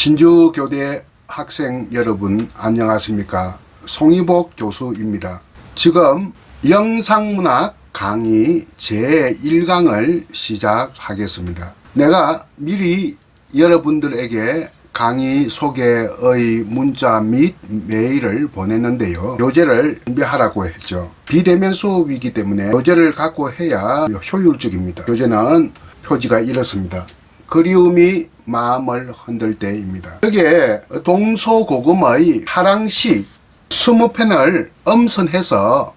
진주교대 학생 여러분 안녕하십니까? 송희복 교수입니다. 지금 영상문학 강의 제1강을 시작하겠습니다. 내가 미리 여러분들에게 강의 소개의 문자 및 메일을 보냈는데요. 교재를 준비하라고 했죠. 비대면 수업이기 때문에 교재를 갖고 해야 효율적입니다. 교재는 표지가 이렇습니다. 그리움이 마음을 흔들 때입니다. 여기에 동서고금의 하랑시 20편을 엄선해서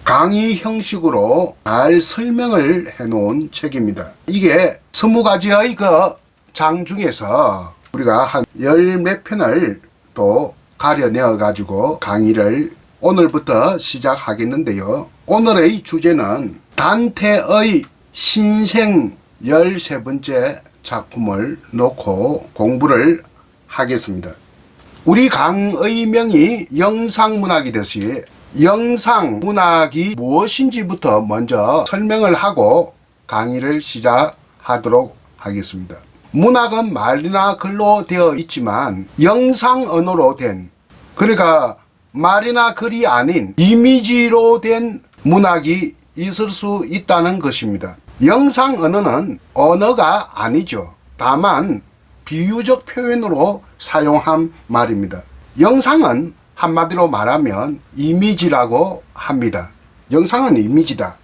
강의 형식으로 잘 설명을 해놓은 책입니다. 이게 20가지의 그 장 중에서 우리가 한 10몇 편을 또 가려내어 가지고 강의를 오늘부터 시작하겠는데요. 오늘의 주제는 단테의 신생 13번째 작품을 놓고 공부를 하겠습니다. 우리 강의명이 영상문학이듯이 영상문학이 무엇인지부터 먼저 설명을 하고 강의를 시작하도록 하겠습니다. 문학은 말이나 글로 되어 있지만 영상 언어로 된, 그러니까 말이나 글이 아닌 이미지로 된 문학이 있을 수 있다는 것입니다. 영상 언어는 언어가 아니죠. 다만 비유적 표현으로 사용한 말입니다. 영상은 한마디로 말하면 이미지라고 합니다. 영상은 이미지다.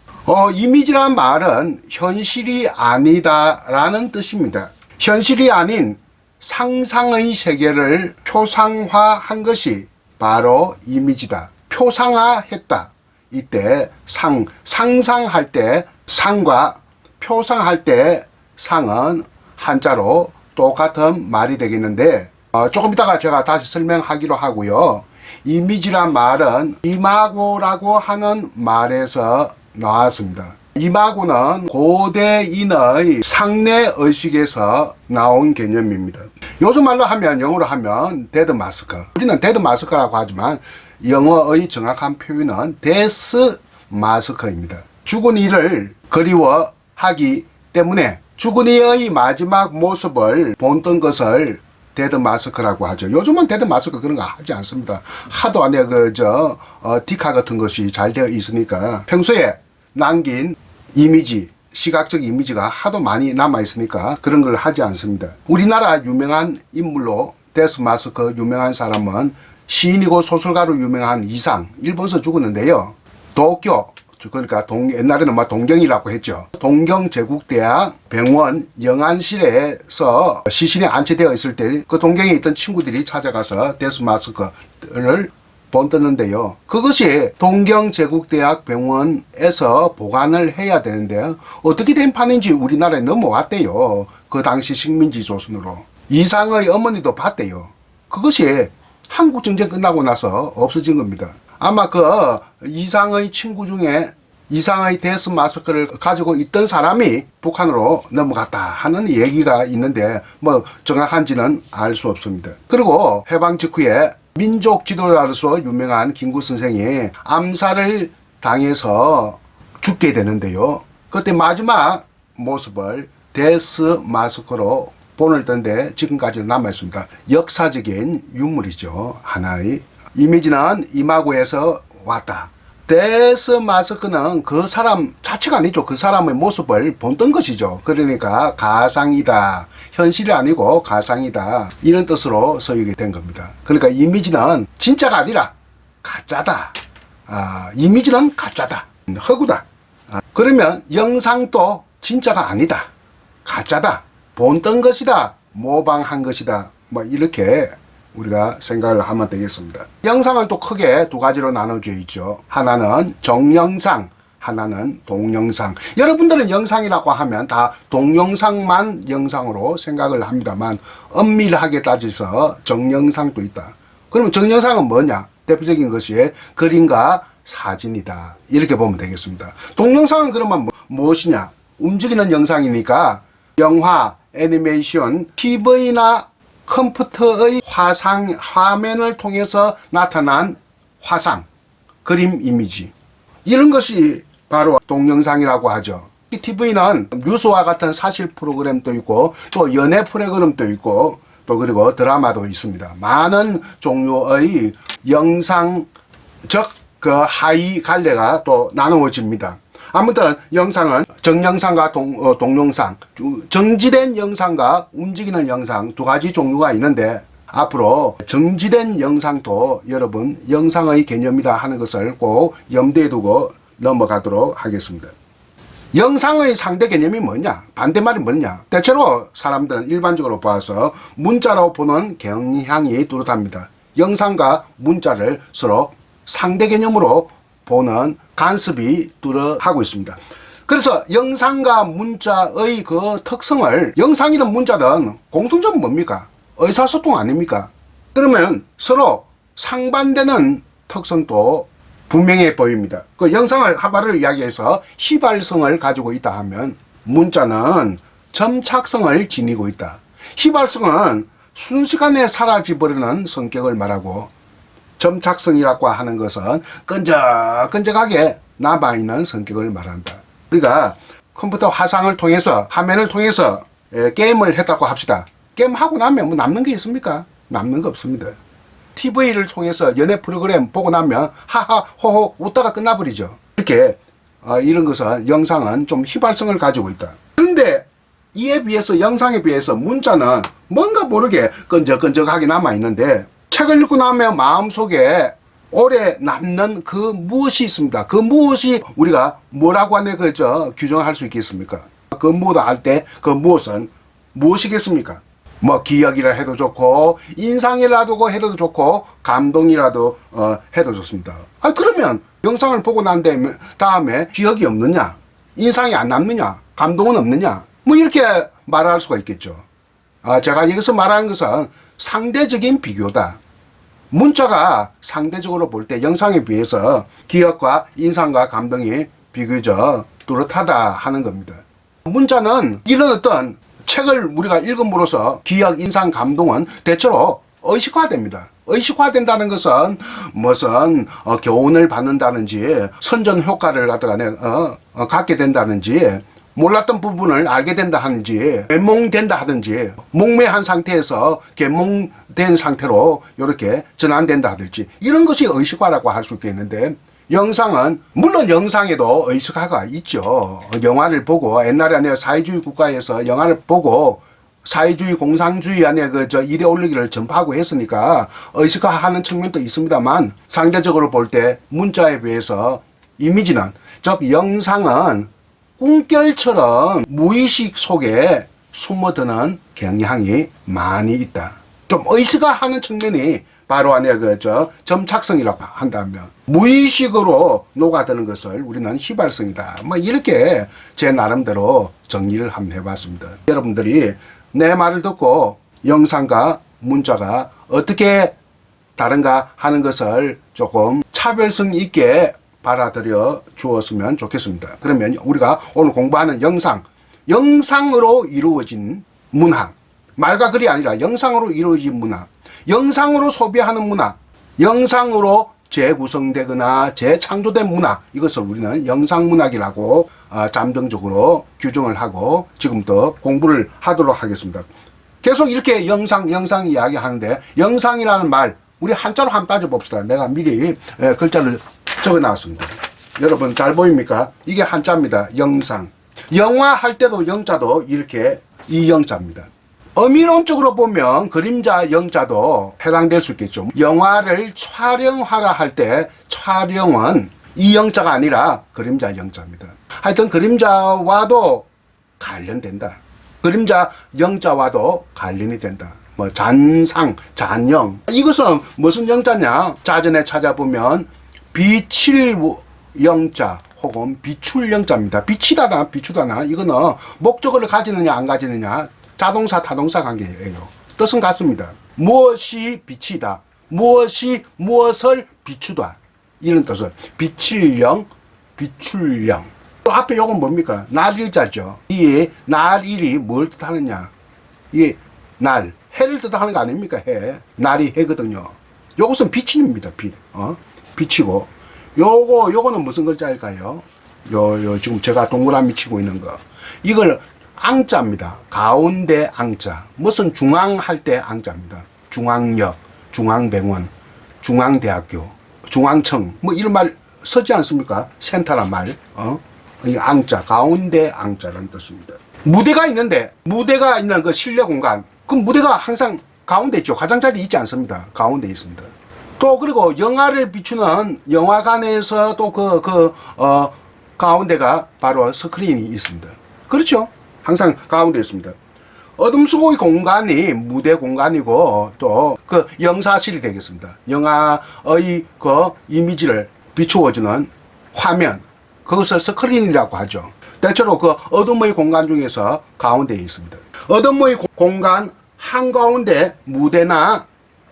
이미지란 말은 현실이 아니다라는 뜻입니다. 현실이 아닌 상상의 세계를 표상화한 것이 바로 이미지다. 표상화했다. 이때 상상할 때 상과 표상할 때 상은 한자로 똑같은 말이 되겠는데 조금 이따가 제가 다시 설명하기로 하고요. 이미지란 말은 이마고라고 하는 말에서 나왔습니다. 이마고는 고대인의 상례의식에서 나온 개념입니다. 요즘 말로 하면, 영어로 하면 데드마스크. 우리는 데드마스크라고 하지만 영어의 정확한 표현은 데스마스크입니다. 죽은 이를 그리워하기 때문에 죽은 이의 마지막 모습을 본던 것을 데드마스크라고 하죠. 요즘은 데드마스크 그런 거 하지 않습니다. 하도 안에 디카 같은 것이 잘 되어 있으니까 평소에 남긴 이미지, 시각적 이미지가 하도 많이 남아 있으니까 그런 걸 하지 않습니다. 우리나라 유명한 인물로 데스마스크 유명한 사람은 시인이고 소설가로 유명한 이상, 일본에서 죽었는데요. 도쿄, 그러니까 옛날에는 동경이라고 했죠. 동경제국대학 병원 영안실에서 시신이 안치되어 있을 때 그 동경에 있던 친구들이 찾아가서 데스마스크를 본떴는데요. 그것이 동경제국대학 병원에서 보관을 해야 되는데 어떻게 된 판인지 우리나라에 넘어왔대요. 그 당시 식민지 조선으로. 이상의 어머니도 봤대요. 그것이 한국전쟁 끝나고 나서 없어진 겁니다. 아마 그 이상의 친구 중에 이상의 데스마스크를 가지고 있던 사람이 북한으로 넘어갔다 하는 얘기가 있는데 정확한지는 알 수 없습니다. 그리고 해방 직후에 민족 지도자로서 유명한 김구 선생이 암살을 당해서 죽게 되는데요. 그때 마지막 모습을 데스마스크로 보냈던데 지금까지 남아있습니다. 역사적인 유물이죠. 하나의 이미지는 이마고에서 왔다. 데스마스크는 그 사람 자체가 아니죠. 그 사람의 모습을 본던 것이죠. 그러니까 가상이다. 현실이 아니고 가상이다. 이런 뜻으로 쓰이게 된 겁니다. 그러니까 이미지는 진짜가 아니라 가짜다. 이미지는 가짜다. 허구다. 그러면 영상도 진짜가 아니다. 가짜다. 본던 것이다. 모방한 것이다. 이렇게 우리가 생각을 하면 되겠습니다. 영상은 또 크게 두 가지로 나눠져 있죠. 하나는 정영상, 하나는 동영상. 여러분들은 영상이라고 하면 다 동영상만 영상으로 생각을 합니다만 엄밀하게 따져서 정영상도 있다. 그러면 정영상은 뭐냐? 대표적인 것이 그림과 사진이다. 이렇게 보면 되겠습니다. 동영상은 그러면 무엇이냐? 움직이는 영상이니까 영화, 애니메이션, TV나 컴퓨터의 화면을 통해서 나타난 화상, 그림 이미지, 이런 것이 바로 동영상이라고 하죠. TV는 뉴스와 같은 사실 프로그램도 있고 또 연애 프로그램도 있고 또 그리고 드라마도 있습니다. 많은 종류의 영상, 즉 그 하위 갈래가 또 나누어집니다. 아무튼 영상은 정영상과 동영상, 정지된 영상과 움직이는 영상 두 가지 종류가 있는데, 앞으로 정지된 영상도 여러분 영상의 개념이다 하는 것을 꼭 염두에 두고 넘어가도록 하겠습니다. 영상의 상대 개념이 뭐냐? 반대말이 뭐냐? 대체로 사람들은 일반적으로 봐서 문자로 보는 경향이 뚜렷합니다. 영상과 문자를 서로 상대 개념으로 보는 간섭이 뚜렷하고 있습니다. 그래서 영상과 문자의 그 특성을, 영상이든 문자든 공통점은 뭡니까? 의사소통 아닙니까? 그러면 서로 상반되는 특성도 분명해 보입니다. 그 영상을 하나로 이야기해서 휘발성을 가지고 있다 하면, 문자는 점착성을 지니고 있다. 휘발성은 순식간에 사라져버리는 성격을 말하고, 점착성이라고 하는 것은 끈적끈적하게 남아있는 성격을 말한다. 우리가 컴퓨터 화상을 통해서, 화면을 통해서 게임을 했다고 합시다. 게임하고 나면 뭐 남는 게 있습니까? 남는 거 없습니다. TV를 통해서 연애 프로그램 보고 나면 하하 호호 웃다가 끝나버리죠. 이렇게 이런 것은, 영상은 좀 휘발성을 가지고 있다. 그런데 이에 비해서, 영상에 비해서 문자는 뭔가 모르게 끈적끈적하게 남아있는데, 책을 읽고 나면 마음속에 오래 남는 그 무엇이 있습니다. 그 무엇이 우리가 뭐라고 하네 규정할 수 있겠습니까? 그 무엇을 할 때 그 무엇은 무엇이겠습니까? 뭐 기억이라 해도 좋고, 인상이라도 해도 좋고, 감동이라도 해도 좋습니다. 그러면 영상을 보고 난 다음에 기억이 없느냐, 인상이 안 남느냐, 감동은 없느냐, 뭐 이렇게 말할 수가 있겠죠. 제가 여기서 말하는 것은 상대적인 비교다. 문자가 상대적으로 볼 때 영상에 비해서 기억과 인상과 감동이 비교적 뚜렷하다 하는 겁니다. 문자는 이런 어떤 책을 우리가 읽음으로써 기억, 인상, 감동은 대체로 의식화됩니다. 의식화된다는 것은 무슨 교훈을 받는다든지, 선전 효과를 갖게 된다든지, 몰랐던 부분을 알게 된다 하는지, 개몽된다 하든지, 목매한 상태에서 개몽된 상태로 이렇게 전환된다 하든지, 이런 것이 의식화라고 할 수 있겠는데, 영상은, 물론 영상에도 의식화가 있죠. 영화를 보고, 옛날에 내가 사회주의 국가에서 영화를 보고 사회주의, 공산주의 안에 이데올로기를 전파하고 했으니까 의식화하는 측면도 있습니다만, 상대적으로 볼 때 문자에 비해서 이미지는, 즉 영상은 꿈결처럼 무의식 속에 숨어드는 경향이 많이 있다. 좀 의식화하는 측면이 바로 안에 점착성이라고 한다면, 무의식으로 녹아드는 것을 우리는 휘발성이다. 뭐 이렇게 제 나름대로 정리를 한번 해봤습니다. 여러분들이 내 말을 듣고 영상과 문자가 어떻게 다른가 하는 것을 조금 차별성 있게 받아들여 주었으면 좋겠습니다. 그러면 우리가 오늘 공부하는 영상으로 이루어진 문화, 말과 글이 아니라 영상으로 이루어진 문화, 영상으로 소비하는 문화, 영상으로 재구성되거나 재창조된 문화, 이것을 우리는 영상문학이라고 잠정적으로 규정을 하고 지금부터 공부를 하도록 하겠습니다. 계속 이렇게 영상 이야기 하는데, 영상이라는 말 우리 한자로 한번 따져봅시다. 내가 미리 글자를 적어 놨습니다. 여러분 잘 보입니까? 이게 한자입니다. 영상. 영화 할 때도 영자도 이렇게 이 영자입니다. 어미론적으로 보면 그림자 영자도 해당될 수 있겠죠. 영화를 촬영하라 할 때 촬영은 이 영자가 아니라 그림자 영자입니다. 하여튼 그림자와도 관련된다. 그림자 영자와도 관련이 된다. 뭐 잔상, 잔영, 이것은 무슨 영자냐? 자전에 찾아보면 비칠 영자 혹은 비출 영자입니다. 비치다나 비추다나, 이거는 목적어를 가지느냐 안 가지느냐, 자동사 타동사 관계예요. 뜻은 같습니다. 무엇이 비치다, 무엇을 비추다, 이런 뜻을 비칠령, 비출령. 또 앞에 요건 뭡니까? 날일자죠. 이 날일이 뭘 뜻하느냐? 이게 날, 해를 뜻하는 거 아닙니까? 해. 날이 해거든요. 요것은 비침입니다. 비치고. 요거는 무슨 글자일까요? 지금 제가 동그라미 치고 있는 거. 이걸 앙자입니다. 가운데 앙자. 무슨 중앙 할 때 앙자입니다. 중앙역, 중앙병원, 중앙대학교, 중앙청, 뭐 이런 말 쓰지 않습니까? 센터란 말. 이 앙자, 가운데 앙자라는 뜻입니다. 무대가 있는데, 무대가 있는 그 실내 공간. 그 무대가 항상 가운데 있죠. 가장자리 있지 않습니다. 가운데 있습니다. 또 그리고 영화를 비추는 영화관에서 또 가운데가 바로 스크린이 있습니다. 그렇죠? 항상 가운데 있습니다. 어둠 속의 공간이 무대 공간이고 또 그 영사실이 되겠습니다. 영화의 그 이미지를 비추어주는 화면, 그것을 스크린이라고 하죠. 대체로 그 어둠의 공간 중에서 가운데에 있습니다. 어둠의 공간 한가운데 무대나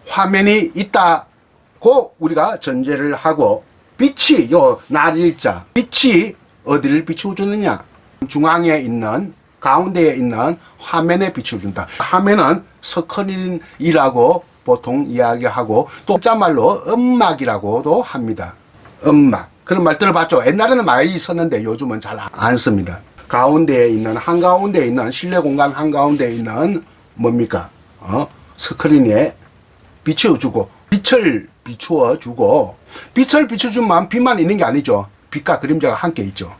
화면이 있다고 우리가 전제를 하고, 빛이 요 날일자, 빛이 어디를 비추어주느냐? 중앙에 있는, 가운데에 있는 화면에 비추어준다. 화면은 스크린이라고 보통 이야기하고, 또 한자말로 음막이라고도 합니다. 음막. 그런 말 들어봤죠? 옛날에는 많이 있었는데 요즘은 잘 안 씁니다. 가운데에 있는, 한가운데에 있는, 실내 공간 한가운데에 있는 뭡니까? 스크린에 비추어주고, 빛을 비추어주고, 빛을 비춰주면 빛만 있는 게 아니죠. 빛과 그림자가 함께 있죠.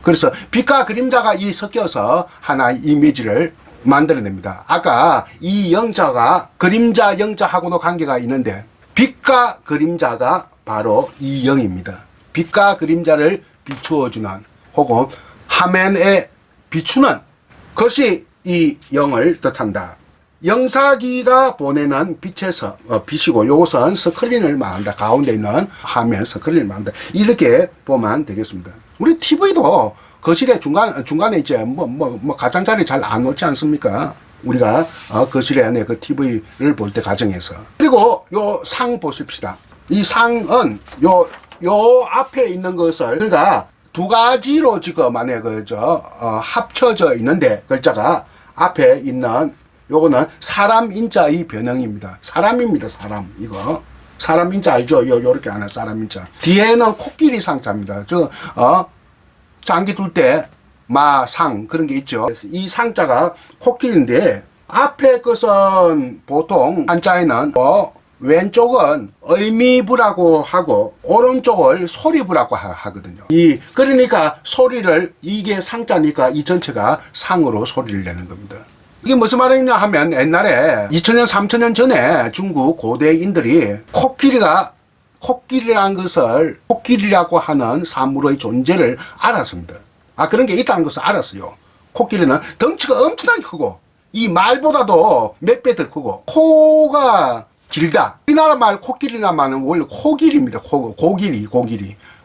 그래서 빛과 그림자가 이 섞여서 하나의 이미지를 만들어냅니다. 아까 이 영자가 그림자 영자하고도 관계가 있는데, 빛과 그림자가 바로 이 영입니다. 빛과 그림자를 비추어주는, 혹은 화면에 비추는 것이 이 영을 뜻한다. 영사기가 보내는 빛에서 빛이고, 요것은 스크린을 말한다. 가운데 있는 화면 스크린을 말한다. 이렇게 보면 되겠습니다. 우리 TV도 거실에 중간에 이제 가장자리 잘 안 놓지 않습니까? 우리가 거실에 안에 그 TV를 볼 때 가정에서. 그리고 요 상 보십시다. 이 상은 요 앞에 있는 것을 우리가 두 가지로 지금 만약에 합쳐져 있는데, 글자가 앞에 있는 요거는 사람 인자의 변형입니다. 사람입니다. 사람. 이거 사람 인자 알죠? 요렇게 하나 사람 인자. 뒤에는 코끼리 상자입니다. 장기 둘 때 마상 그런 게 있죠. 이 상자가 코끼리인데, 앞에 것은 보통 한자에는 왼쪽은 의미부라고 하고 오른쪽을 소리부라고 하거든요. 그러니까 소리를, 이게 상자니까 이 전체가 상으로 소리를 내는 겁니다. 이게 무슨 말이냐 하면, 옛날에 2000년 3000년 전에 중국 고대인들이 코끼리라는 것을, 코끼리라고 하는 사물의 존재를 알았습니다. 그런 게 있다는 것을 알았어요. 코끼리는 덩치가 엄청나게 크고, 이 말보다도 몇 배 더 크고, 코가 길다. 우리나라 말 코끼리란 말은 원래 코길입니다. 고길이.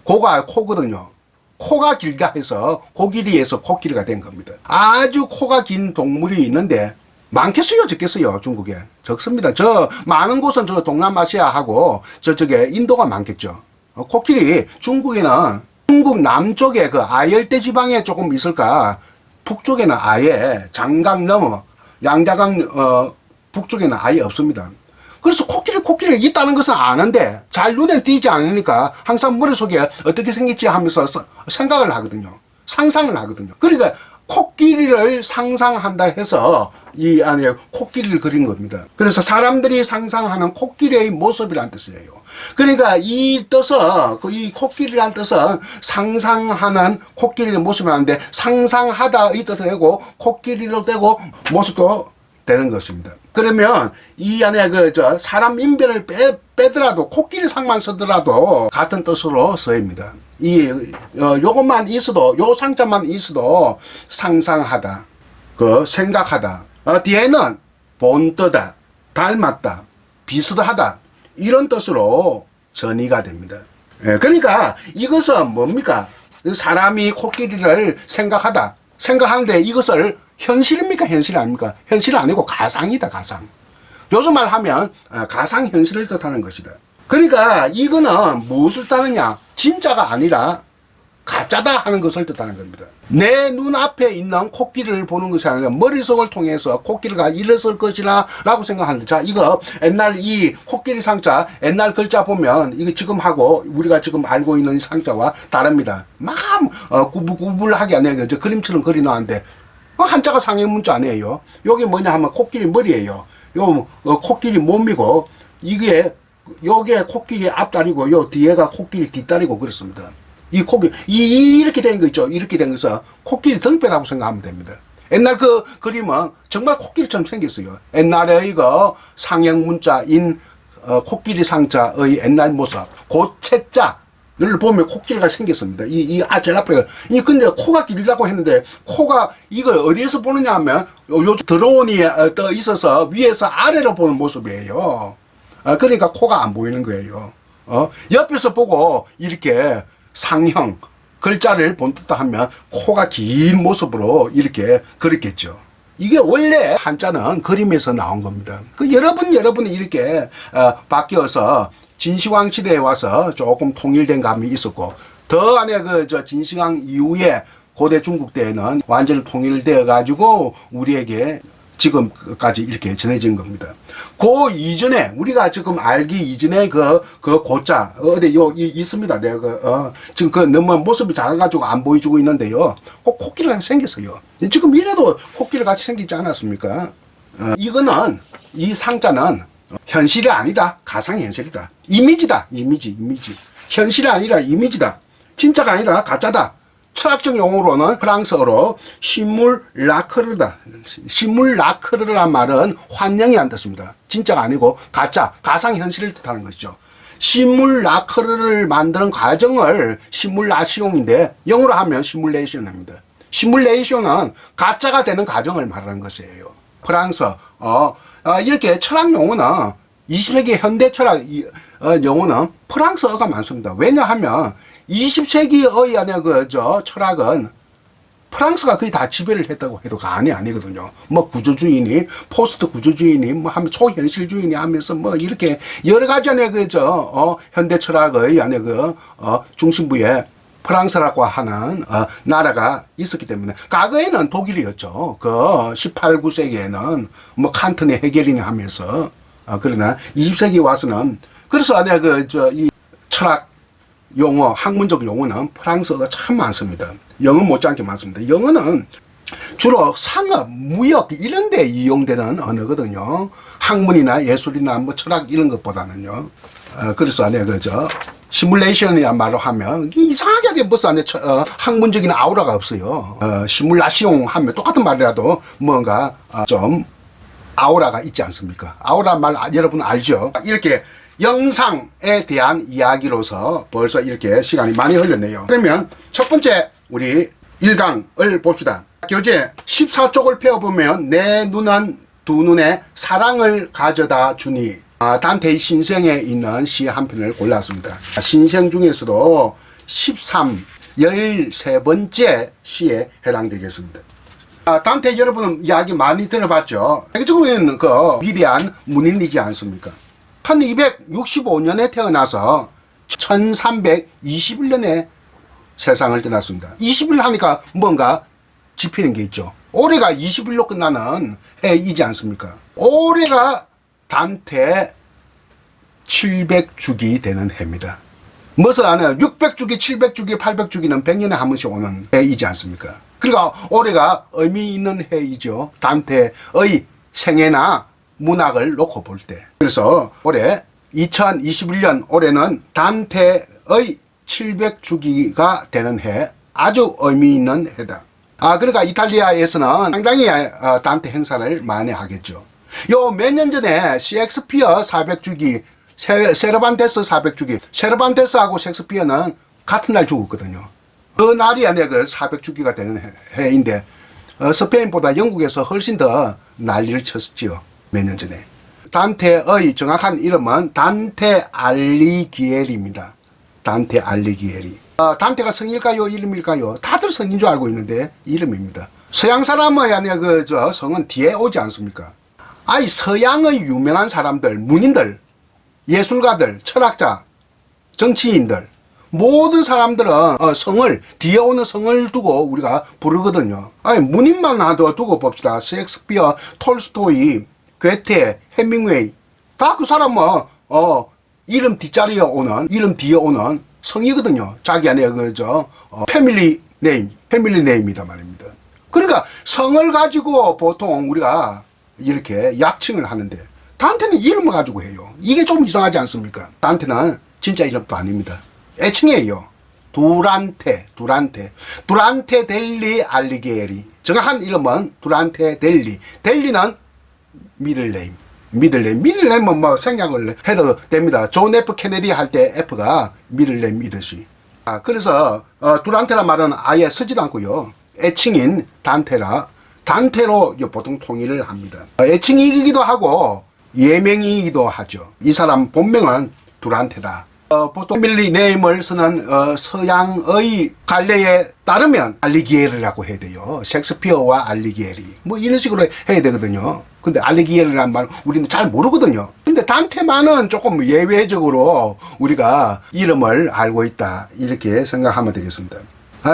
고가 코거든요. 코가 길다 해서 코끼리에서 코끼리가 된 겁니다. 아주 코가 긴 동물이 있는데, 많겠어요, 적겠어요, 중국에? 적습니다. 많은 곳은 동남아시아하고 저쪽에 인도가 많겠죠. 코끼리, 중국에는, 중국 남쪽에 그 아열대 지방에 조금 있을까, 북쪽에는 아예 장강 넘어, 양자강, 북쪽에는 아예 없습니다. 그래서 코끼리가 있다는 것은 아는데 잘 눈에 띄지 않으니까 항상 머릿속에 어떻게 생겼지 하면서 생각을 하거든요. 상상을 하거든요. 그러니까 코끼리를 상상한다 해서 이 안에 코끼리를 그린 겁니다. 그래서 사람들이 상상하는 코끼리의 모습이란 뜻이에요. 그러니까 이 뜻은, 이 코끼리란 뜻은 상상하는 코끼리의 모습이라는데, 상상하다 이 뜻도 되고 코끼리도 되고 모습도 되는 것입니다. 그러면 이 안에 사람 인별을 빼더라도, 코끼리 상만 쓰더라도 같은 뜻으로 쓰입니다. 요것만 있어도, 요 상자만 있어도 상상하다, 생각하다. 뒤에는 본떠다, 닮았다, 비슷하다, 이런 뜻으로 전이가 됩니다. 그러니까 이것은 뭡니까? 사람이 코끼리를 생각하는데 이것을 현실입니까? 현실 아닙니까? 현실 아니고 가상이다, 가상. 요즘 말 하면 가상현실을 뜻하는 것이다. 그러니까 이거는 무엇을 뜻하느냐? 진짜가 아니라 가짜다 하는 것을 뜻하는 겁니다. 내 눈앞에 있는 코끼리를 보는 것이 아니라 머릿속을 통해서 코끼리가 이랬을 것이라 라고 생각하는데, 자, 이거 옛날 이 코끼리 상자, 옛날 글자 보면 이거 지금하고 우리가 지금 알고 있는 상자와 다릅니다. 막 구불구불하게 아니라 그림처럼 그려놨는데 그 한자가 상형문자 아니에요. 여기 뭐냐 하면 코끼리 머리예요. 요 코끼리 몸이고 이게 요게 코끼리 앞다리고 요 뒤에가 코끼리 뒷다리고 그렇습니다. 이 코끼리 이렇게 된 거 있죠. 이렇게 된 것은 코끼리 등뼈라고 생각하면 됩니다. 옛날 그 그림은 정말 코끼리처럼 생겼어요. 옛날의 그 상형 문자인 코끼리 상자의 옛날 모습. 그 책자를 보면 코끼리가 생겼습니다. 제일 앞에. 근데 코가 길다고 했는데 코가 이걸 어디에서 보느냐 하면 요 드론이 떠 있어서 위에서 아래로 보는 모습이에요. 그러니까 코가 안 보이는 거예요. 옆에서 보고 이렇게 상형 글자를 본뜻 하면 코가 긴 모습으로 이렇게 그렸겠죠. 이게 원래 한자는 그림에서 나온 겁니다. 여러분이 이렇게 바뀌어서 진시황 시대에 와서 조금 통일된 감이 있었고, 더 안에 진시황 이후에 고대 중국 때에는 완전히 통일되어 가지고 우리에게 지금까지 이렇게 전해진 겁니다. 그 이전에, 우리가 지금 알기 이전에 그 고자, 어디 있습니다. 내가, 지금 너무 모습이 작아가지고 안 보여주고 있는데요. 꼭 코끼리가 생겼어요. 지금 이래도 코끼리 같이 생기지 않았습니까? 이거는, 이 상자는 현실이 아니다. 가상현실이다. 이미지다. 이미지. 현실이 아니라 이미지다. 진짜가 아니라 가짜다. 철학적 용어로는 프랑스어로 시뮬라크르다. 시뮬라크르란 말은 환영이란 뜻입니다. 진짜가 아니고 가짜, 가상현실을 뜻하는 것이죠. 시뮬라크르를 만드는 과정을 시뮬라시옹인데 영어로 하면 시뮬레이션입니다. 시뮬레이션은 가짜가 되는 과정을 말하는 것이에요. 프랑스어. 이렇게 철학 용어는 20세기 현대 철학 용어는 프랑스어가 많습니다. 왜냐하면 20세기의 안에 철학은 프랑스가 거의 다 지배를 했다고 해도 과언이 아니거든요. 뭐 구조주의니, 포스트 구조주의니, 뭐 하면 초현실주의니 하면서 뭐 이렇게 여러 가지 안에 현대 철학의 안에 중심부에 프랑스라고 하는 나라가 있었기 때문에 과거에는 독일이었죠. 18, 19세기에는 뭐 칸트니 헤겔이니 하면서 그러나 20세기 와서는 그래서 안에 이 철학 용어, 학문적 용어는 프랑스어가 참 많습니다. 영어 못지않게 많습니다. 영어는 주로 상업, 무역 이런 데 이용되는 언어거든요. 학문이나 예술이나 뭐 철학 이런 것보다는요. 그래서 안에 시뮬레이션이란 말로 하면 이상하게 벌써 안에 학문적인 아우라가 없어요. 시뮬라시옹 하면 똑같은 말이라도 뭔가 좀 아우라가 있지 않습니까? 아우라 말 여러분 알죠? 이렇게 영상에 대한 이야기로서 벌써 이렇게 시간이 많이 흘렀네요. 그러면 첫 번째 우리 1강을 봅시다. 교재 14쪽을 펴보면 내 눈은 두 눈에 사랑을 가져다 주니, 단테의 신생에 있는 시 한 편을 골랐습니다. 신생 중에서도 13번째 시에 해당되겠습니다. 단테 여러분은 이야기 많이 들어봤죠. 세계적으로는 위대한 문인이지 않습니까? 1265년에 태어나서 1321년에 세상을 떠났습니다. 20일 하니까 뭔가 짚히는 게 있죠. 올해가 20일로 끝나는 해이지 않습니까? 올해가 단테 700주기 되는 해입니다. 무슨 안에 600주기, 700주기, 800주기는 100년에 한 번씩 오는 해이지 않습니까? 그러니까 올해가 의미 있는 해이죠. 단테의 생애나 문학을 놓고 볼 때. 그래서 올해 2021년 올해는 단테의 700주기가 되는 해, 아주 의미 있는 해다. 그러니까 이탈리아에서는 상당히 단테 행사를 많이 하겠죠. 요 몇 년 전에 셰익스피어 400주기, 세르반테스 400주기, 세르반테스하고 셰익스피어는 같은 날 죽었거든요. 그 날이 안에 400주기가 되는 해인데 스페인보다 영국에서 훨씬 더 난리를 쳤지요. 몇 년 전에. 단테의 정확한 이름은 단테 알리기에리입니다. 단테 알리기에리. 단테가 성일까요? 이름일까요? 다들 성인 줄 알고 있는데 이름입니다. 서양 사람의 안에 성은 뒤에 오지 않습니까? 서양의 유명한 사람들, 문인들, 예술가들, 철학자, 정치인들, 모든 사람들은 성을, 뒤에 오는 성을 두고 우리가 부르거든요. 문인만 두고 봅시다. 셰익스피어, 톨스토이, 괴테, 헤밍웨이, 다 그 사람은 이름 뒷자리에 오는, 이름 뒤에 오는 성이거든요. 자기 안에 패밀리 네임이다 말입니다. 그러니까 성을 가지고 보통 우리가 이렇게 약칭을 하는데 단테는 이름을 가지고 해요. 이게 좀 이상하지 않습니까? 단테는 진짜 이름도 아닙니다. 애칭이에요. 두란테 델리 알리게리. 정확한 이름은 두란테 델리. 델리는 미들네임은 뭐 생략을 해도 됩니다. 존 F 케네디 할 때 F가 미들네임이듯이. 그래서 두란테란 말은 아예 쓰지도 않고요. 애칭인 단테로 보통 통일을 합니다. 애칭이기도 하고 예명이기도 하죠. 이 사람 본명은 두란테다. 보통 밀리 네임을 쓰는 서양의 관례에 따르면 알리기에르라고 해야 돼요. 셰익스피어와 알리기에리 뭐 이런 식으로 해야 되거든요. 근데 알리기에르란 말 우리는 잘 모르거든요. 근데 단테만은 조금 예외적으로 우리가 이름을 알고 있다 이렇게 생각하면 되겠습니다.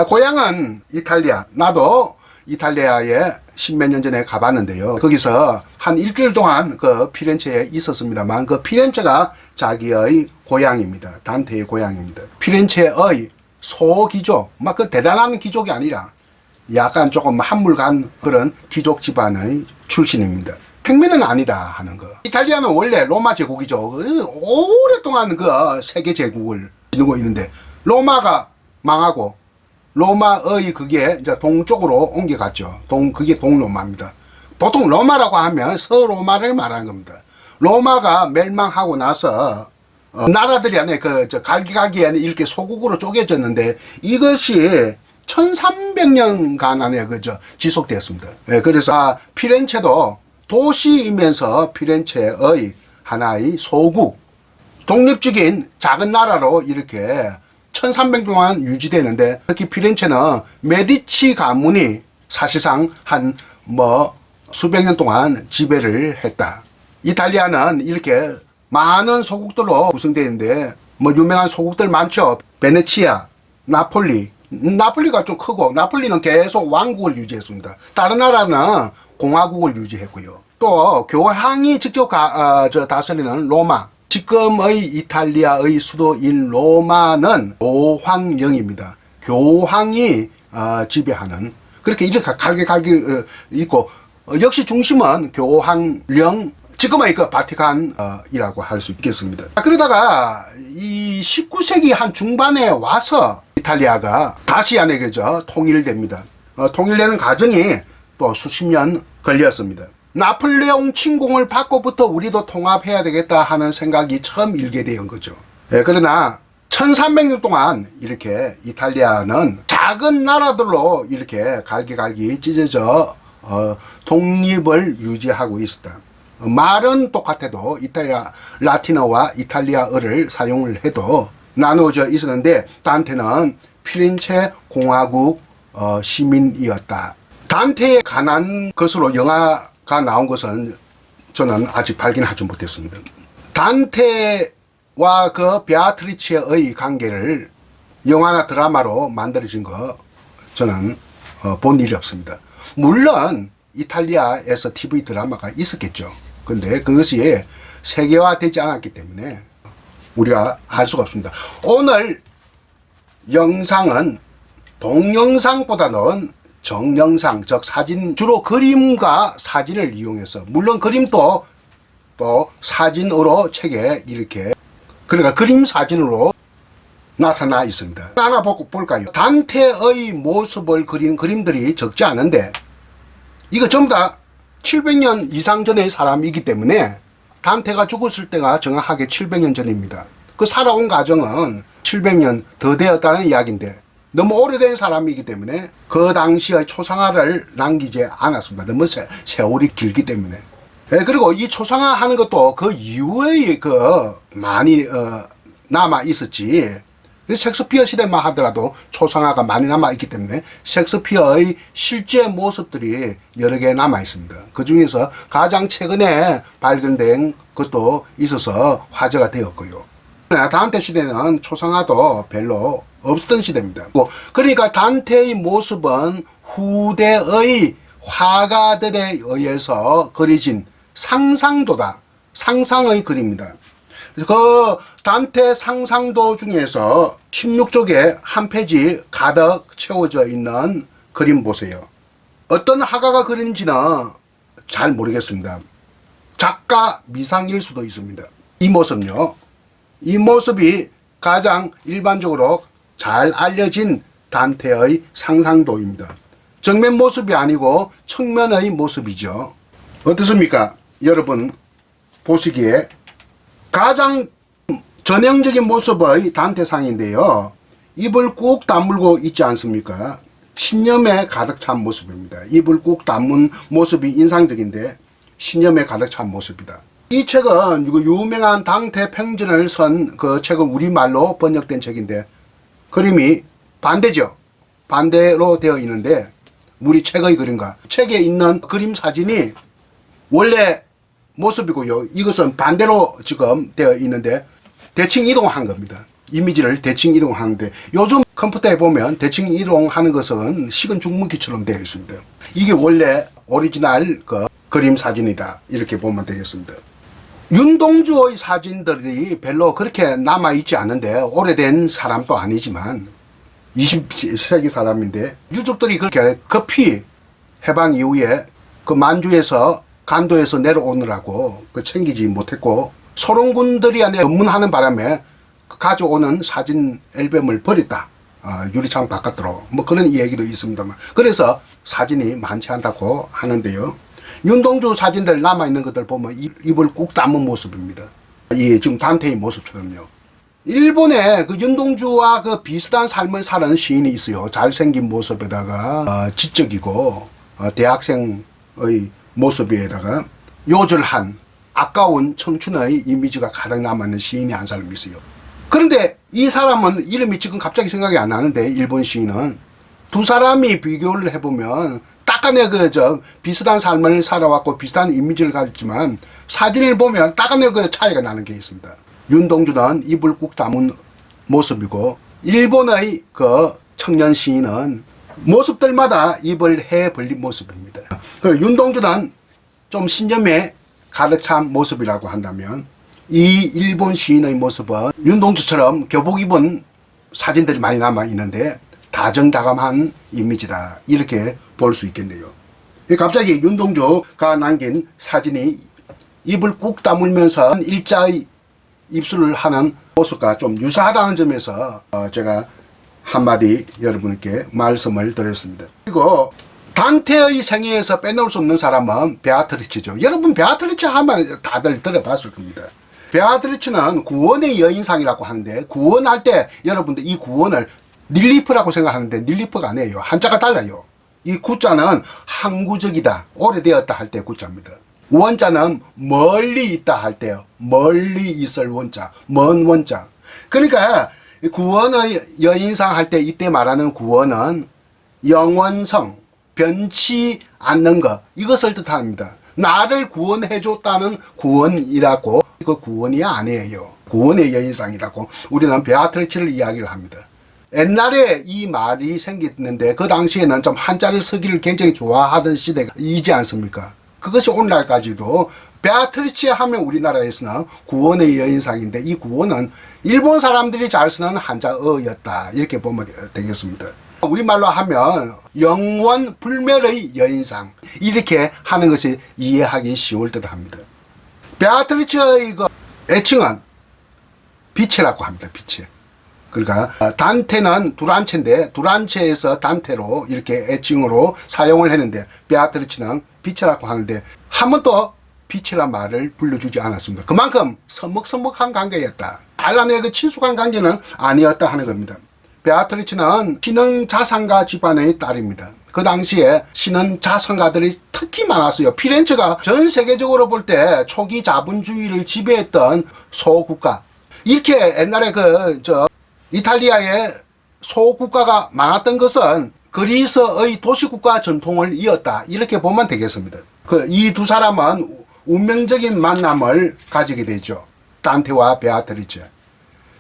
고향은 이탈리아. 나도 이탈리아에 십몇 년 전에 가봤는데요. 거기서 한 일주일 동안 그 피렌체에 있었습니다만 그 피렌체가 자기의 고향입니다. 단테의 고향입니다. 피렌체의 소귀족, 막 그 대단한 귀족이 아니라 약간 조금 한물 간 그런 귀족 집안의 출신입니다. 평민은 아니다 하는 거. 이탈리아는 원래 로마 제국이죠. 오랫동안 그 세계 제국을 지니고 있는데 로마가 망하고 로마의 그게 이제 동쪽으로 옮겨갔죠. 그게 동로마입니다. 보통 로마라고 하면 서로마를 말하는 겁니다. 로마가 멸망하고 나서 나라들이 안에 갈기갈기에 이렇게 소국으로 쪼개졌는데 이것이 1300년간 안에 지속되었습니다. 그래서 피렌체도 도시이면서 피렌체의 하나의 소국, 독립적인 작은 나라로 이렇게 1300년 동안 유지되는데 특히 피렌체는 메디치 가문이 사실상 한 수백 년 동안 지배를 했다. 이탈리아는 이렇게 많은 소국들로 구성되어 있는데 유명한 소국들 많죠. 베네치아, 나폴리가 좀 크고 나폴리는 계속 왕국을 유지했습니다. 다른 나라는 공화국을 유지했고요. 또 교황이 직접 다스리는 로마. 지금의 이탈리아의 수도인 로마는 교황령입니다. 교황이 지배하는 그렇게 이렇게 갈게 있고 역시 중심은 교황령 지금의 그 바티칸이라고 할 수 있겠습니다. 그러다가 이 19세기 한 중반에 와서 이탈리아가 다시 안에 통일됩니다. 통일되는 과정이 또 수십 년 걸렸습니다. 나폴레옹 침공을 받고부터 우리도 통합해야 되겠다 하는 생각이 처음 일게 된 거죠. 그러나 1300년 동안 이렇게 이탈리아는 작은 나라들로 이렇게 갈기갈기 찢어져 독립을 유지하고 있었다. 말은 똑같아도 라틴어와 이탈리아어를 사용을 해도 나누어져 있었는데 단테는 피렌체 공화국 시민이었다. 단테에 관한 것으로 영화가 나온 것은 저는 아직 발견하지 못했습니다. 단테와 그 베아트리치의 관계를 영화나 드라마로 만들어진 거 저는 본 일이 없습니다. 물론 이탈리아에서 TV 드라마가 있었겠죠. 근데 그것이 세계화되지 않았기 때문에 우리가 알 수가 없습니다. 오늘 영상은 동영상보다는 정영상, 즉 사진, 주로 그림과 사진을 이용해서, 물론 그림도 또 사진으로 책에 이렇게, 그러니까 그림 사진으로 나타나 있습니다. 하나 볼까요? 단테의 모습을 그린 그림들이 적지 않은데 이거 전부 다 700년 이상 전의 사람이기 때문에 단테가 죽었을 때가 정확하게 700년 전입니다. 그 살아온 과정은 700년 더 되었다는 이야기인데 너무 오래된 사람이기 때문에 그 당시의 초상화를 남기지 않았습니다. 너무 세월이 길기 때문에. 그리고 이 초상화 하는 것도 그 이후에 많이 남아 있었지. 셰익스피어 시대만 하더라도 초상화가 많이 남아 있기 때문에 셰익스피어의 실제 모습들이 여러 개 남아 있습니다. 그 중에서 가장 최근에 발견된 것도 있어서 화제가 되었고요. 단테 시대는 초상화도 별로 없었던 시대입니다. 그러니까 단테의 모습은 후대의 화가들에 의해서 그려진 상상도다. 상상의 글입니다. 그 단테 상상도 중에서 16쪽에 한 페이지 가득 채워져 있는 그림 보세요. 어떤 화가가 그린지는 잘 모르겠습니다. 작가 미상일 수도 있습니다. 이 모습요. 이 모습이 가장 일반적으로 잘 알려진 단테의 상상도입니다. 정면 모습이 아니고 측면의 모습이죠. 어떻습니까? 여러분 보시기에 가장 전형적인 모습의 단테상인데요. 입을 꾹 다물고 있지 않습니까? 신념에 가득 찬 모습입니다. 입을 꾹 다문 모습이 인상적인데 신념에 가득 찬 모습이다. 이 책은 유명한 당태 평전을 쓴 그 책은 우리말로 번역된 책인데 그림이 반대죠. 반대로 되어 있는데 우리 책의 그림과 책에 있는 그림 사진이 원래 모습이고요. 이것은 반대로 지금 되어 있는데 대칭 이동한 겁니다. 이미지를 대칭 이동하는데 요즘 컴퓨터에 보면 대칭 이동하는 것은 식은 죽무기처럼 되어 있습니다. 이게 원래 오리지널 그림 사진이다. 이렇게 보면 되겠습니다. 윤동주의 사진들이 별로 그렇게 남아있지 않은데 오래된 사람도 아니지만 20세기 사람인데 유족들이 그렇게 급히 해방 이후에 그 만주에서 간도에서 내려오느라고 챙기지 못했고 소련군들이 안에 검문하는 바람에 가져오는 사진 앨범을 버렸다. 유리창 바깥으로 뭐 그런 얘기도 있습니다만 그래서 사진이 많지 않다고 하는데요. 윤동주 사진들 남아있는 것들 보면 입을 꾹 다문 모습입니다. 이 지금 단테의 모습처럼요. 일본에 그 윤동주와 그 비슷한 삶을 사는 시인이 있어요. 잘생긴 모습에다가 지적이고 대학생의 모습에다가 요절한 아까운 청춘의 이미지가 가득 남아있는 시인이 한 사람이 있어요. 그런데 이 사람은 이름이 지금 갑자기 생각이 안 나는데 일본 시인은 두 사람이 비교를 해보면 딱하네 비슷한 삶을 살아왔고 비슷한 이미지를 가졌지만 사진을 보면 딱하네 차이가 나는 게 있습니다. 윤동주는 입을 꾹 다문 모습이고 일본의 청년 시인은 모습들마다 입을 해 벌린 모습입니다. 그리고 윤동주는 좀 신념에 가득 찬 모습이라고 한다면 이 일본 시인의 모습은 윤동주처럼 교복 입은 사진들이 많이 남아 있는데 다정다감한 이미지다. 이렇게 볼 수 있겠네요. 갑자기 윤동주가 남긴 사진이 입을 꾹 다물면서 일자의 입술을 하는 모습과 좀 유사하다는 점에서 제가 한마디 여러분께 말씀을 드렸습니다. 그리고 단테의 생애에서 빼놓을 수 없는 사람은 베아트리치죠. 여러분 베아트리치 하면 다들 들어봤을 겁니다. 베아트리치는 구원의 여인상이라고 하는데 구원할 때 여러분들 이 구원을 닐리프라고 생각하는데 닐리프가 아니에요. 한자가 달라요. 이 구자는 항구적이다, 오래되었다 할 때 구자입니다. 원자는 멀리 있다 할 때요. 멀리 있을 원자, 먼 원자. 그러니까 구원의 여인상 할 때 이때 말하는 구원은 영원성, 변치 않는 것, 이것을 뜻합니다. 나를 구원해 줬다는 구원이라고, 그 구원이 아니에요. 구원의 여인상이라고 우리는 베아트리치를 이야기를 합니다. 옛날에 이 말이 생겼는데 그 당시에는 좀 한자를 쓰기를 굉장히 좋아하던 시대이지 않습니까? 그것이 오늘날까지도 베아트리치 하면 우리나라에서는 구원의 여인상인데 이 구원은 일본 사람들이 잘 쓰는 한자어였다. 이렇게 보면 되겠습니다. 우리말로 하면 영원 불멸의 여인상 이렇게 하는 것이 이해하기 쉬울 듯 합니다. 베아트리치의 애칭은 빛이라고 합니다. 빛이. 그러니까 단테는 두란체인데 두란체에서 단테로 이렇게 애칭으로 사용을 했는데 베아트리치는 빛이라고 하는데 한 번도 빛이란 말을 불러주지 않았습니다. 그만큼 서먹서먹한 관계였다. 알라네의 친숙한 관계는 아니었다 하는 겁니다. 베아트리치는 신흥 자산가 집안의 딸입니다. 그 당시에 신흥 자산가들이 특히 많았어요. 피렌체가 전 세계적으로 볼 때 초기 자본주의를 지배했던 소국가. 이렇게 옛날에 이탈리아의 소국가가 많았던 것은 그리스의 도시국가 전통을 이었다. 이렇게 보면 되겠습니다. 이 두 사람은 운명적인 만남을 가지게 되죠. 단테와 베아트리치.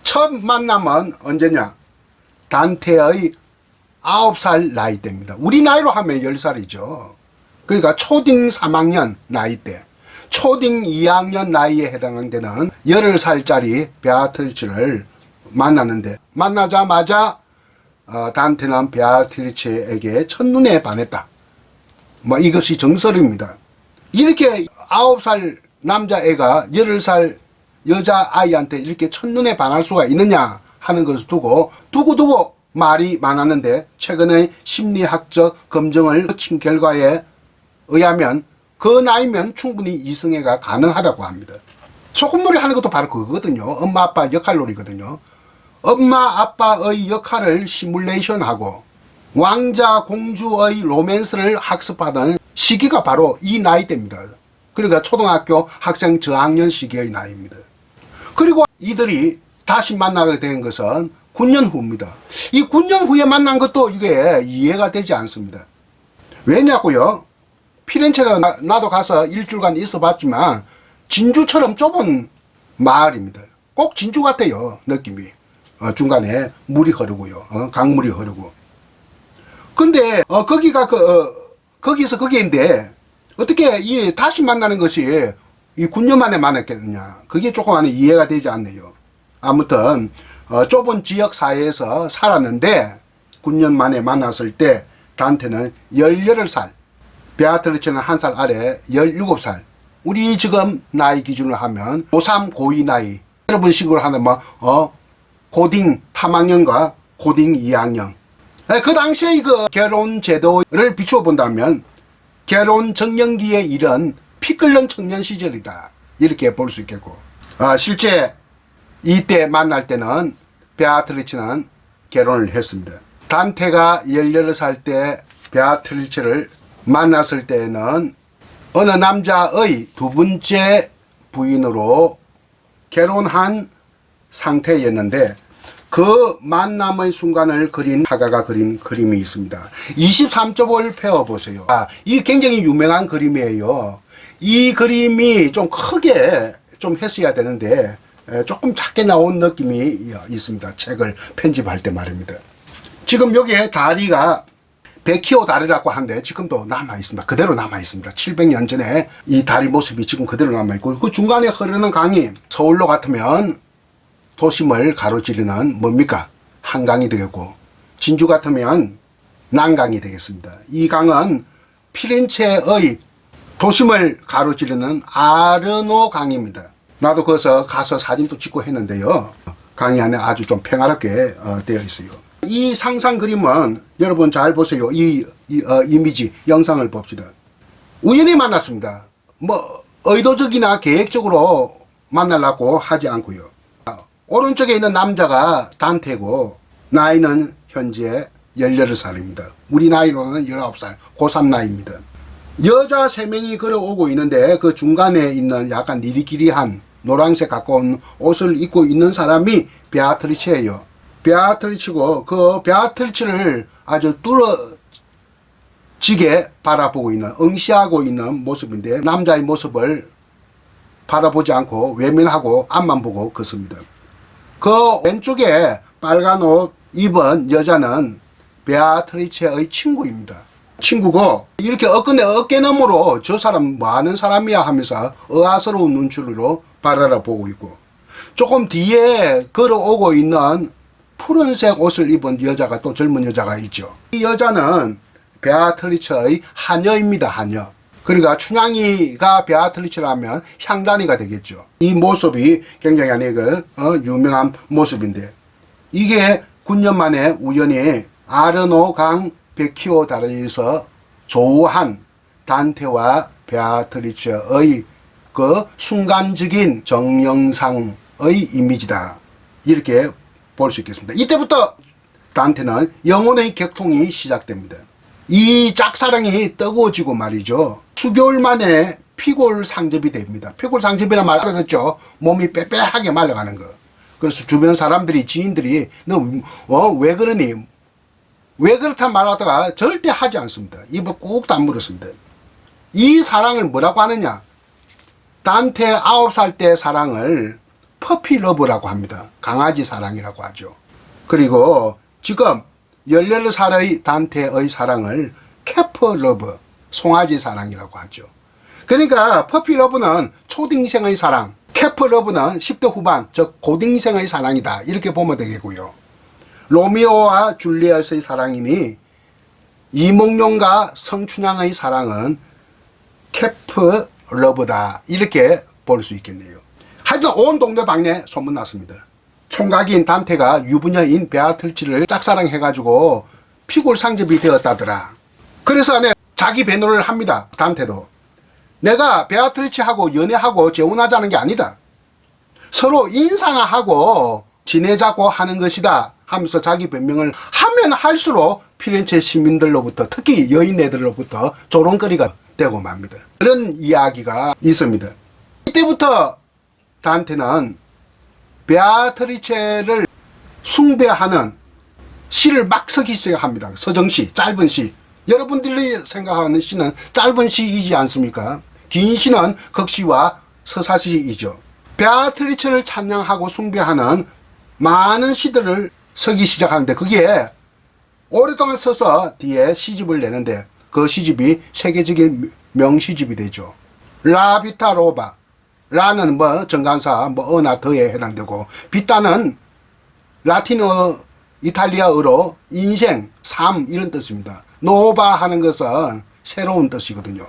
첫 만남은 언제냐? 단테의 9살 나이 때입니다. 우리 나이로 하면 10살이죠. 그러니까 초딩 3학년 나이 때. 초딩 2학년 나이에 해당되는 10살짜리 베아트리치를 만났는데 만나자마자 단테는 베아트리치에게 첫눈에 반했다. 뭐 이것이 정설입니다. 이렇게 9살 남자애가 11살 여자아이한테 이렇게 첫눈에 반할 수가 있느냐 하는 것을 두고 말이 많았는데, 최근에 심리학적 검증을 거친 결과에 의하면 그 나이면 충분히 이성애가 가능하다고 합니다. 소꿉놀이 하는 것도 바로 그거거든요. 엄마 아빠 역할놀이거든요. 엄마 아빠의 역할을 시뮬레이션하고 왕자 공주의 로맨스를 학습하던 시기가 바로 이 나이대입니다. 그러니까 초등학교 학생 저학년 시기의 나이입니다. 그리고 이들이 다시 만나게 된 것은 9년 후입니다. 이 9년 후에 만난 것도 이게 이해가 되지 않습니다. 왜냐고요? 피렌체에 나도 가서 일주일간 있어 봤지만 진주처럼 좁은 마을입니다. 꼭 진주 같아요, 느낌이. 중간에 물이 흐르고요. 강물이 흐르고. 근데 거기가 거기서 거기인데 어떻게 다시 만나는 것이 이 9년 만에 만났겠느냐? 그게 조금 안에 이해가 되지 않네요. 아무튼 좁은 지역 사회에서 살았는데 9년 만에 만났을 때 단테는 18살, 베아트리체는 한 살 아래 17살. 우리 지금 나이 기준으로 하면 고3, 고2 나이. 여러분 식으로 하는 고딩 3학년과 고딩 2학년. 그 당시에 그 결혼 제도를 비추어 본다면 결혼 정년기에 이른 피 끓는 청년 시절이다, 이렇게 볼 수 있겠고, 실제 이때 만날 때는 베아트리체는 결혼을 했습니다. 단테가 18살 때 베아트리체를 만났을 때는 어느 남자의 두 번째 부인으로 결혼한 상태였는데, 그 만남의 순간을 그린 화가가 그린 그림이 있습니다. 23쪽을 펴보세요. 이게 굉장히 유명한 그림이에요. 이 그림이 좀 크게 좀 했어야 되는데 조금 작게 나온 느낌이 있습니다. 책을 편집할 때 말입니다. 지금 여기에 다리가 베키오 다리라고 하는데 지금도 남아있습니다. 그대로 남아있습니다. 700년 전에 이 다리 모습이 지금 그대로 남아있고, 그 중간에 흐르는 강이 서울로 같으면 도심을 가로지르는 뭡니까? 한강이 되겠고, 진주 같으면 난강이 되겠습니다. 이 강은 피렌체의 도심을 가로지르는 아르노 강입니다. 나도 거기서 가서 사진도 찍고 했는데요. 강이 안에 아주 좀 평화롭게 되어 있어요. 이 상상 그림은 여러분 잘 보세요. 이 이미지, 영상을 봅시다. 우연히 만났습니다. 뭐 의도적이나 계획적으로 만나려고 하지 않고요. 오른쪽에 있는 남자가 단테고 나이는 현재 18살입니다. 우리 나이로는 19살, 고3 나이입니다. 여자 3명이 걸어오고 있는데 그 중간에 있는 약간 니리끼리한 노란색 가까운 옷을 입고 있는 사람이 베아트리체예요. 베아트리체고, 그 베아트리체를 아주 뚫어지게 바라보고 있는, 응시하고 있는 모습인데, 남자의 모습을 바라보지 않고 외면하고 앞만 보고 걷습니다. 그 왼쪽에 빨간 옷 입은 여자는 베아트리체의 친구입니다. 친구고, 이렇게 어깨너머로 저 사람 뭐 하는 사람이야 하면서 의아스러운 눈초리로 바라보고 있고, 조금 뒤에 걸어오고 있는 푸른색 옷을 입은 여자가, 또 젊은 여자가 있죠. 이 여자는 베아트리체의 하녀입니다. 하녀. 그러니까 춘향이가 베아트리체라면 향단이가 되겠죠. 이 모습이 굉장히 유명한 모습인데, 이게 9년 만에 우연히 아르노 강 베키오 다리에서 조우한 단테와 베아트리체의 그 순간적인 정영상의 이미지다, 이렇게 볼 수 있겠습니다. 이때부터 단테는 영혼의 격통이 시작됩니다. 이 짝사랑이 뜨거워지고 말이죠. 수개월 만에 피골상접이 됩니다. 피골상접이란 말 알아듣죠? 몸이 빼빼하게 말라가는 거. 그래서 주변 사람들이, 지인들이 너 왜 그러니? 왜 그렇단 말 하다가 절대 하지 않습니다. 입을 꾹 다물었습니다. 이 사랑을 뭐라고 하느냐? 단테 9살 때 사랑을 퍼피 러브라고 합니다. 강아지 사랑이라고 하죠. 그리고 지금 18살의 단테의 사랑을 캐퍼 러브, 송아지 사랑이라고 하죠. 그러니까 퍼피 러브는 초딩생의 사랑, 캐퍼 러브는 10대 후반, 즉 고딩생의 사랑이다, 이렇게 보면 되겠고요. 로미오와 줄리엣의 사랑이니 이몽룡과 성춘향의 사랑은 캐프 러브다 이렇게 볼 수 있겠네요. 하여튼 온 동네방네 소문났습니다. 총각인 단테가 유부녀인 베아트리치를 짝사랑해가지고 피골상접이 되었다더라. 그래서 자기 변호를 합니다. 단테도. 내가 베아트리치하고 연애하고 재혼하자는 게 아니다. 서로 인상하고 지내자고 하는 것이다 하면서 자기 변명을 하면 할수록 피렌체 시민들로부터 특히 여인애들로부터 조롱거리가 되고 맙니다. 그런 이야기가 있습니다. 이때부터 단테는 베아트리체를 숭배하는 시를 막 쓰기 시작합니다. 서정시, 짧은 시. 여러분들이 생각하는 시는 짧은 시이지 않습니까? 긴 시는 극시와 서사시이죠. 베아트리체를 찬양하고 숭배하는 많은 시들을 쓰기 시작하는데 그게 오랫동안 써서 뒤에 시집을 내는데 그 시집이 세계적인 명시집이 되죠. 라비타 로바. 라는 정관사 어나 더에 해당되고 비타는 라틴어 이탈리아어로 인생, 삶 이런 뜻입니다. 노바 하는 것은 새로운 뜻이거든요.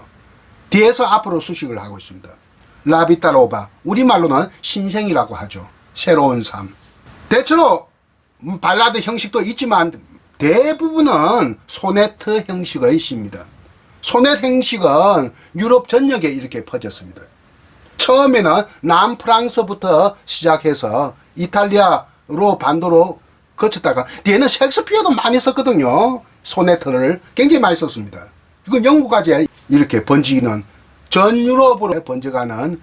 뒤에서 앞으로 수식을 하고 있습니다. 라비타 로바. 우리말로는 신생이라고 하죠. 새로운 삶. 대체로 발라드 형식도 있지만 대부분은 소네트 형식의 시입니다. 소네트 형식은 유럽 전역에 이렇게 퍼졌습니다. 처음에는 남프랑스부터 시작해서 이탈리아로 반도로 거쳤다가 뒤에는 셰익스피어도 많이 썼거든요. 소네트를 굉장히 많이 썼습니다. 이건 영국까지 이렇게 번지는 전 유럽으로 번져가는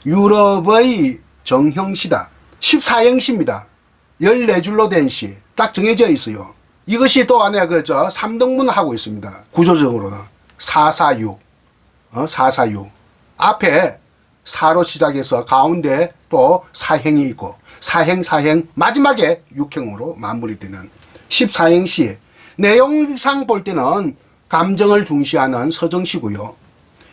유럽의 정형시다. 14형시입니다. 14줄로 된 시. 딱 정해져 있어요. 이것이 또 안에 3등분 하고 있습니다. 구조적으로는. 446. 446. 앞에 4로 시작해서 가운데 또 사행이 있고 사행 마지막에 6행으로 마무리되는 14행시. 내용상 볼 때는 감정을 중시하는 서정시고요.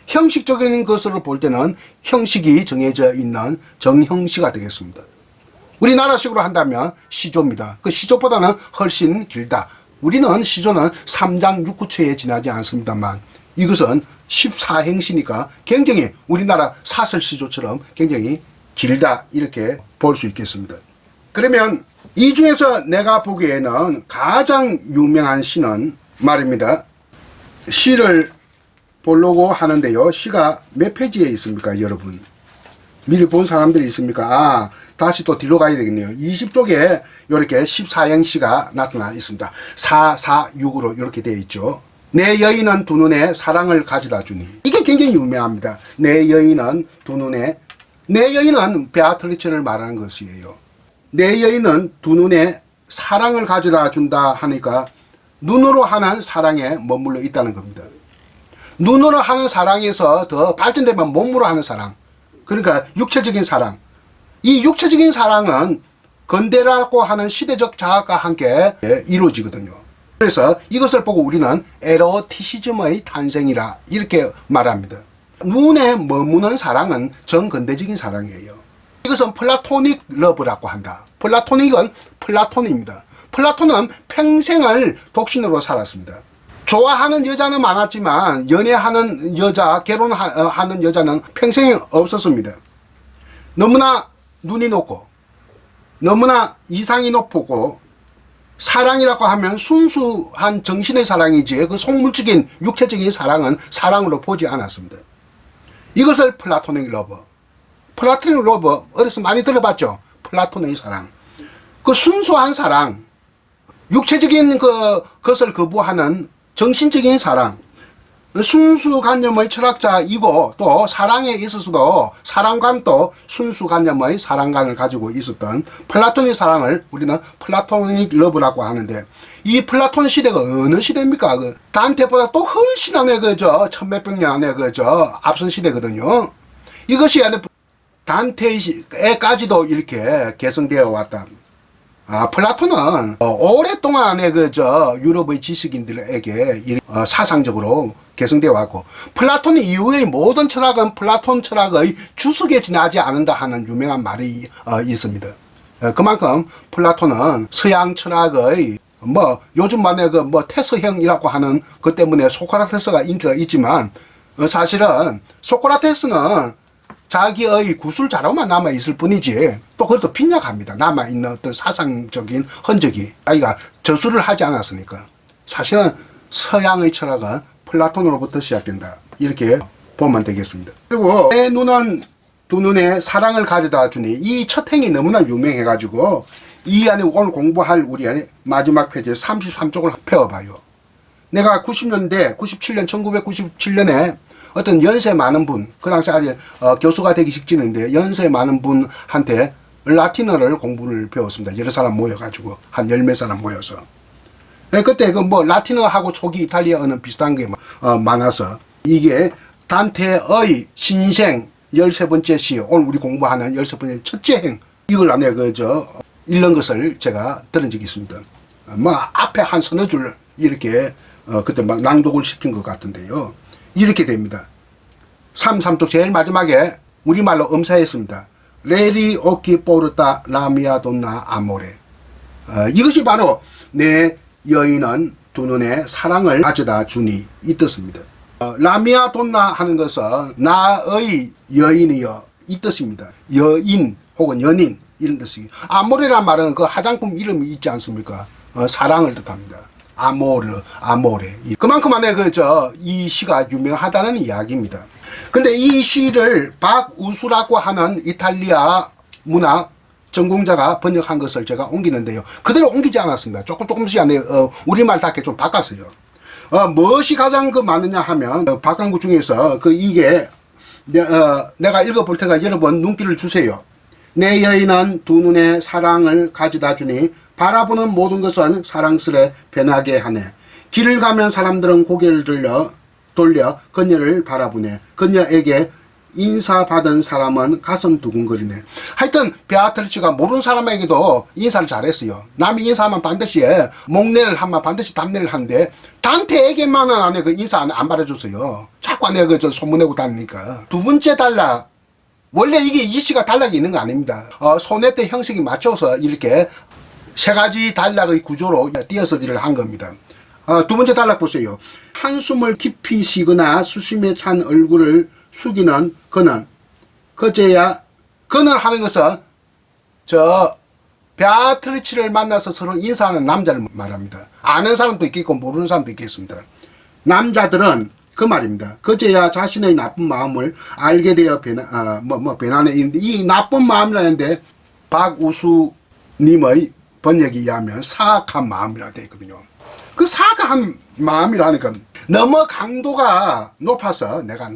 형식적인 것으로 볼 때는 형식이 정해져 있는 정형시가 되겠습니다. 우리나라식으로 한다면 시조입니다. 그 시조보다는 훨씬 길다. 우리는 시조는 3장 6구체에 지나지 않습니다만 이것은 14행시니까 굉장히 우리나라 사설시조처럼 굉장히 길다 이렇게 볼 수 있겠습니다. 그러면 이 중에서 내가 보기에는 가장 유명한 시는 말입니다. 시를 보려고 하는데요. 시가 몇 페이지에 있습니까 여러분? 미리 본 사람들이 있습니까? 다시 또 뒤로 가야 되겠네요. 20쪽에 이렇게 14행시가 나타나 있습니다. 446으로 이렇게 되어 있죠. 내 여인은 두 눈에 사랑을 가져다 주니. 이게 굉장히 유명합니다. 내 여인은 두 눈에. 내 여인은 베아트리체를 말하는 것이에요. 내 여인은 두 눈에 사랑을 가져다 준다 하니까 눈으로 하는 사랑에 머물러 있다는 겁니다. 눈으로 하는 사랑에서 더 발전되면 몸으로 하는 사랑. 그러니까 육체적인 사랑. 이 육체적인 사랑은 근대라고 하는 시대적 자학과 함께 이루어지거든요. 그래서 이것을 보고 우리는 에로티시즘의 탄생이라 이렇게 말합니다. 눈에 머무는 사랑은 정근대적인 사랑이에요. 이것은 플라토닉 러브라고 한다. 플라토닉은 플라톤입니다. 플라톤은 평생을 독신으로 살았습니다. 좋아하는 여자는 많았지만 연애하는 여자, 결혼하는 여자는 평생에 없었습니다. 너무나 눈이 높고 너무나 이상이 높고 사랑이라고 하면 순수한 정신의 사랑이지 그 속물적인 육체적인 사랑은 사랑으로 보지 않았습니다. 이것을 플라토닉 러브. 플라토닉 러브 어디서 많이 들어봤죠? 플라톤의 사랑. 그 순수한 사랑, 육체적인 것을 거부하는 정신적인 사랑, 순수관념의 철학자이고 또 사랑에 있어서도 사랑관도 순수관념의 사랑관을 가지고 있었던 플라톤의 사랑을 우리는 플라토닉 러브라고 하는데 이 플라톤 시대가 어느 시대입니까? 단테보다 또 훨씬 안에 천몇백 년 안에 앞선 시대거든요. 이것이 단테에까지도 이렇게 개성되어 왔다. 플라톤은 오랫동안에 유럽의 지식인들에게 사상적으로 개성되어 왔고 플라톤 이후의 모든 철학은 플라톤 철학의 주석에 지나지 않는다 하는 유명한 말이 있습니다. 그만큼 플라톤은 서양 철학의 뭐 요즘 만에 그 뭐 테스형이라고 하는 그 때문에 소크라테스가 인기가 있지만 사실은 소크라테스는 자기의 구술 자료만 남아 있을 뿐이지 또 그것도 빈약합니다. 남아 있는 어떤 사상적인 흔적이 자기가 저술을 하지 않았으니까. 사실은 서양의 철학은 플라톤으로부터 시작된다, 이렇게 보면 되겠습니다. 그리고 내 눈은 두 눈에 사랑을 가져다 주니, 이 첫 행이 너무나 유명해가지고 이 안에 오늘 공부할 우리 마지막 페이지 33쪽을 펴봐요. 내가 90년대 97년 1997년에 어떤 연세 많은 분, 그 당시 아직 교수가 되기 직전인데 연세 많은 분한테 라틴어를 공부를 배웠습니다. 여러 사람 모여가지고 한 열 몇 사람 모여서. 그때 그 뭐 라틴어하고 초기 이탈리아어는 비슷한 게 많아서 이게 단테의 신생 13번째 시, 오늘 우리 공부하는 13번째 첫째 행, 이걸 안에 읽는 것을 제가 들은 적이 있습니다. 뭐 앞에 한 서너 줄 이렇게 그때 막 낭독을 시킨 것 같은데요. 이렇게 됩니다. 33쪽 제일 마지막에 우리말로 음사했습니다. 레리 오키 포르타 라미아 돈나 아모레. 이것이 바로 내 여인은 두 눈에 사랑을 가져다 주니, 이 뜻입니다. 라미아 돈나 하는 것은 나의 여인이여, 이 뜻입니다. 여인 혹은 연인, 이런 뜻이. 아모레란 말은 그 화장품 이름이 있지 않습니까? 사랑을 뜻합니다. 아모레. 그만큼 안에 이 시가 유명하다는 이야기입니다. 근데 이 시를 박우수라고 하는 이탈리아 문학 전공자가 번역한 것을 제가 옮기는데요. 그대로 옮기지 않았습니다. 조금씩 안에 우리말답게 좀 바꿨어요. 무엇이 가장 많으냐 하면 박강구 중에서 이게 내가 읽어볼 테니까 여러분 눈길을 주세요. 내 여인은 두 눈에 사랑을 가져다 주니 바라보는 모든 것은 사랑스레 변하게 하네. 길을 가면 사람들은 고개를 돌려 그녀를 바라보네. 그녀에게 인사받은 사람은 가슴 두근거리네. 하여튼 베아트리츠가 모르는 사람에게도 인사를 잘했어요. 남이 인사하면 반드시 목례를 하면 반드시 답례를 하는데 단테에게만은 안에 인사 안 받아줬어요. 자꾸 안에 소문내고 다니니까. 두 번째 단락, 원래 이게 이 시가 단락이 있는 거 아닙니다. 소네트 형식에 맞춰서 이렇게 세 가지 단락의 구조로 띄어쓰기를 한 겁니다. 두 번째 단락 보세요. 한숨을 깊이 쉬거나 수심에 찬 얼굴을 숙이는 그는, 그는 하는 것은 베아트리치를 만나서 서로 인사하는 남자를 말합니다. 아는 사람도 있겠고 모르는 사람도 있겠습니다. 남자들은 그 말입니다. 그제야 자신의 나쁜 마음을 알게 되어 변하네. 이 나쁜 마음이라는데 박우수님의 번역에 의하면 사악한 마음이라 되어 있거든요. 그 사악한 마음이라니까 너무 강도가 높아서 내가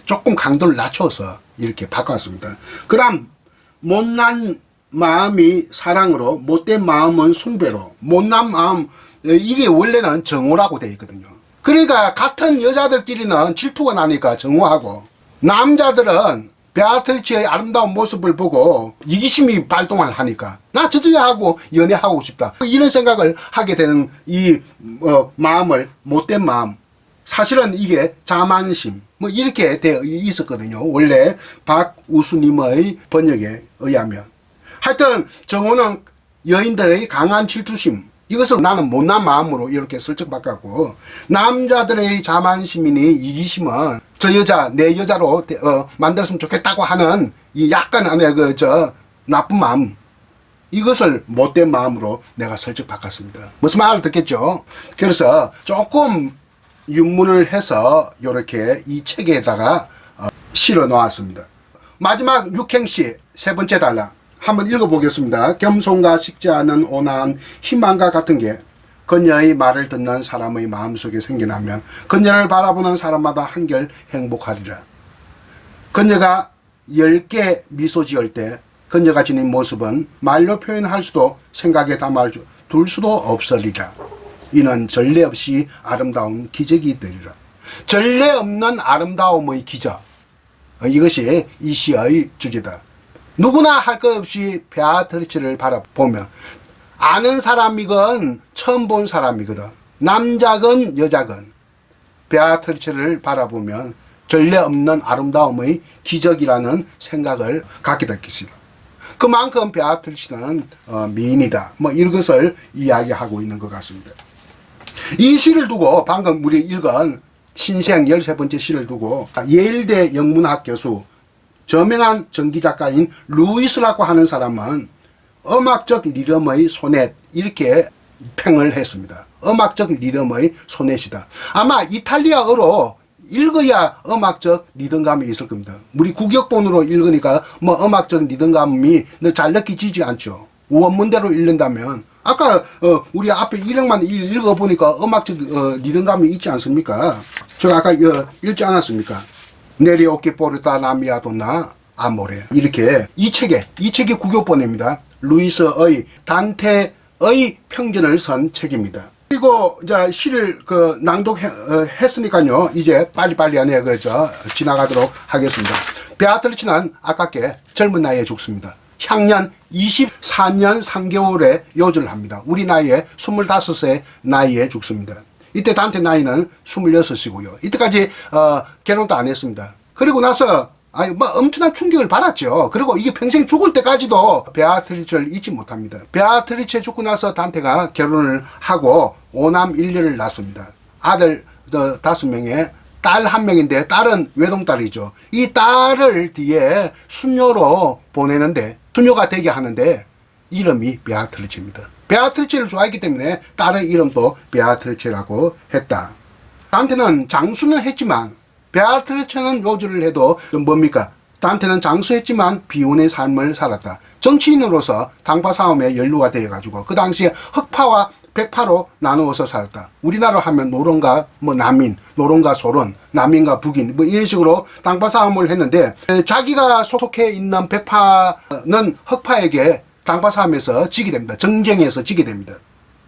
조금 강도를 낮춰서 이렇게 바꿨습니다. 그 다음, 못난 마음이 사랑으로, 못된 마음은 숭배로. 못난 마음, 이게 원래는 정오라고 되어 있거든요. 그러니까 같은 여자들끼리는 질투가 나니까 정오하고, 남자들은 베아트리치의 아름다운 모습을 보고 이기심이 발동을 하니까 나 저 여자하고 연애하고 싶다, 이런 생각을 하게 되는 이 마음을, 못된 마음, 사실은 이게 자만심 이렇게 되어 있었거든요. 원래 박우수님의 번역에 의하면. 하여튼 정오는 여인들의 강한 질투심, 이것을 나는 못난 마음으로 이렇게 슬쩍 바꿨고, 남자들의 자만심이니 이기심은 저 여자 내 여자로 만들었으면 좋겠다고 하는 이 약간 안에 나쁜 마음, 이것을 못된 마음으로 내가 슬쩍 바꿨습니다. 무슨 말을 듣겠죠? 그래서 조금 윤문을 해서 이렇게 이 책에다가 실어 놓았습니다. 마지막 육행시 세 번째 단락 한번 읽어보겠습니다. 겸손과 식지 않은 온화한 희망과 같은 게 그녀의 말을 듣는 사람의 마음속에 생겨나면 그녀를 바라보는 사람마다 한결 행복하리라. 그녀가 10개 미소 지을 때 그녀가 지닌 모습은 말로 표현할 수도 생각에 담아둘 수도 없으리라. 이는 전례 없이 아름다운 기적이 되리라. 전례 없는 아름다움의 기적, 이것이 이 시의 주제다. 누구나 할 것 없이 베아트리치를 바라보면, 아는 사람이건 처음 본 사람이거든, 남자건 여자건 베아트리치를 바라보면 전례 없는 아름다움의 기적이라는 생각을 갖게 될 것이다. 그만큼 베아트리체는 미인이다. 뭐 이런 것을 이야기하고 있는 것 같습니다. 이 시를 두고 방금 우리 읽은 신생 13번째 시를 두고 예일대 영문학 교수 저명한 전기작가인 루이스라고 하는 사람은 음악적 리듬의 소넷 이렇게 평을 했습니다. 음악적 리듬의 소넷이다. 아마 이탈리아어로 읽어야 음악적 리듬감이 있을 겁니다. 우리 국역본으로 읽으니까 뭐 음악적 리듬감이 잘 느껴지지 않죠. 원문대로 읽는다면 아까 우리 앞에 이력만 읽어보니까 음악적 리듬감이 있지 않습니까? 제가 아까 읽지 않았습니까? 내리오키 포르타 라미아 돈나 아모레 이렇게 이 책이 국역본입니다. 루이스의 단테의 평전을 선 책입니다. 그리고 이제 시를 낭독했으니까요. 이제 빨리빨리 안에 지나가도록 하겠습니다. 베아트리체는 아깝게 젊은 나이에 죽습니다. 향년 24년 3개월에 요절을 합니다. 우리 나이에 25세 나이에 죽습니다. 이때 단테 나이는 26이고요. 이때까지 결혼도 안 했습니다. 그리고 나서 뭐 엄청난 충격을 받았죠. 그리고 이게 평생 죽을 때까지도 베아트리체를 잊지 못합니다. 베아트리체 죽고 나서 단테가 결혼을 하고 5남 1녀를 낳습니다. 아들 5명에 딸 1명인데 딸은 외동딸이죠. 이 딸을 뒤에 수녀로 보내는데 수녀가 되게 하는데 이름이 베아트리체입니다. 베아트리체를 좋아했기 때문에 딸의 이름도 베아트리체라고 했다. 단테는 장수는 했지만 베아트리체는 요절을 해도 뭡니까? 단테는 장수했지만 비운의 삶을 살았다. 정치인으로서 당파 싸움에 연루가 되어가지고 그 당시에 흑파와 백파로 나누어서 살았다. 우리나라로 하면 노론과 남인, 노론과 소론, 남인과 북인 뭐 이런 식으로 당파 싸움을 했는데 자기가 속해 있는 백파는 흑파에게 당파 싸움에서 지게 됩니다. 정쟁에서 지게 됩니다.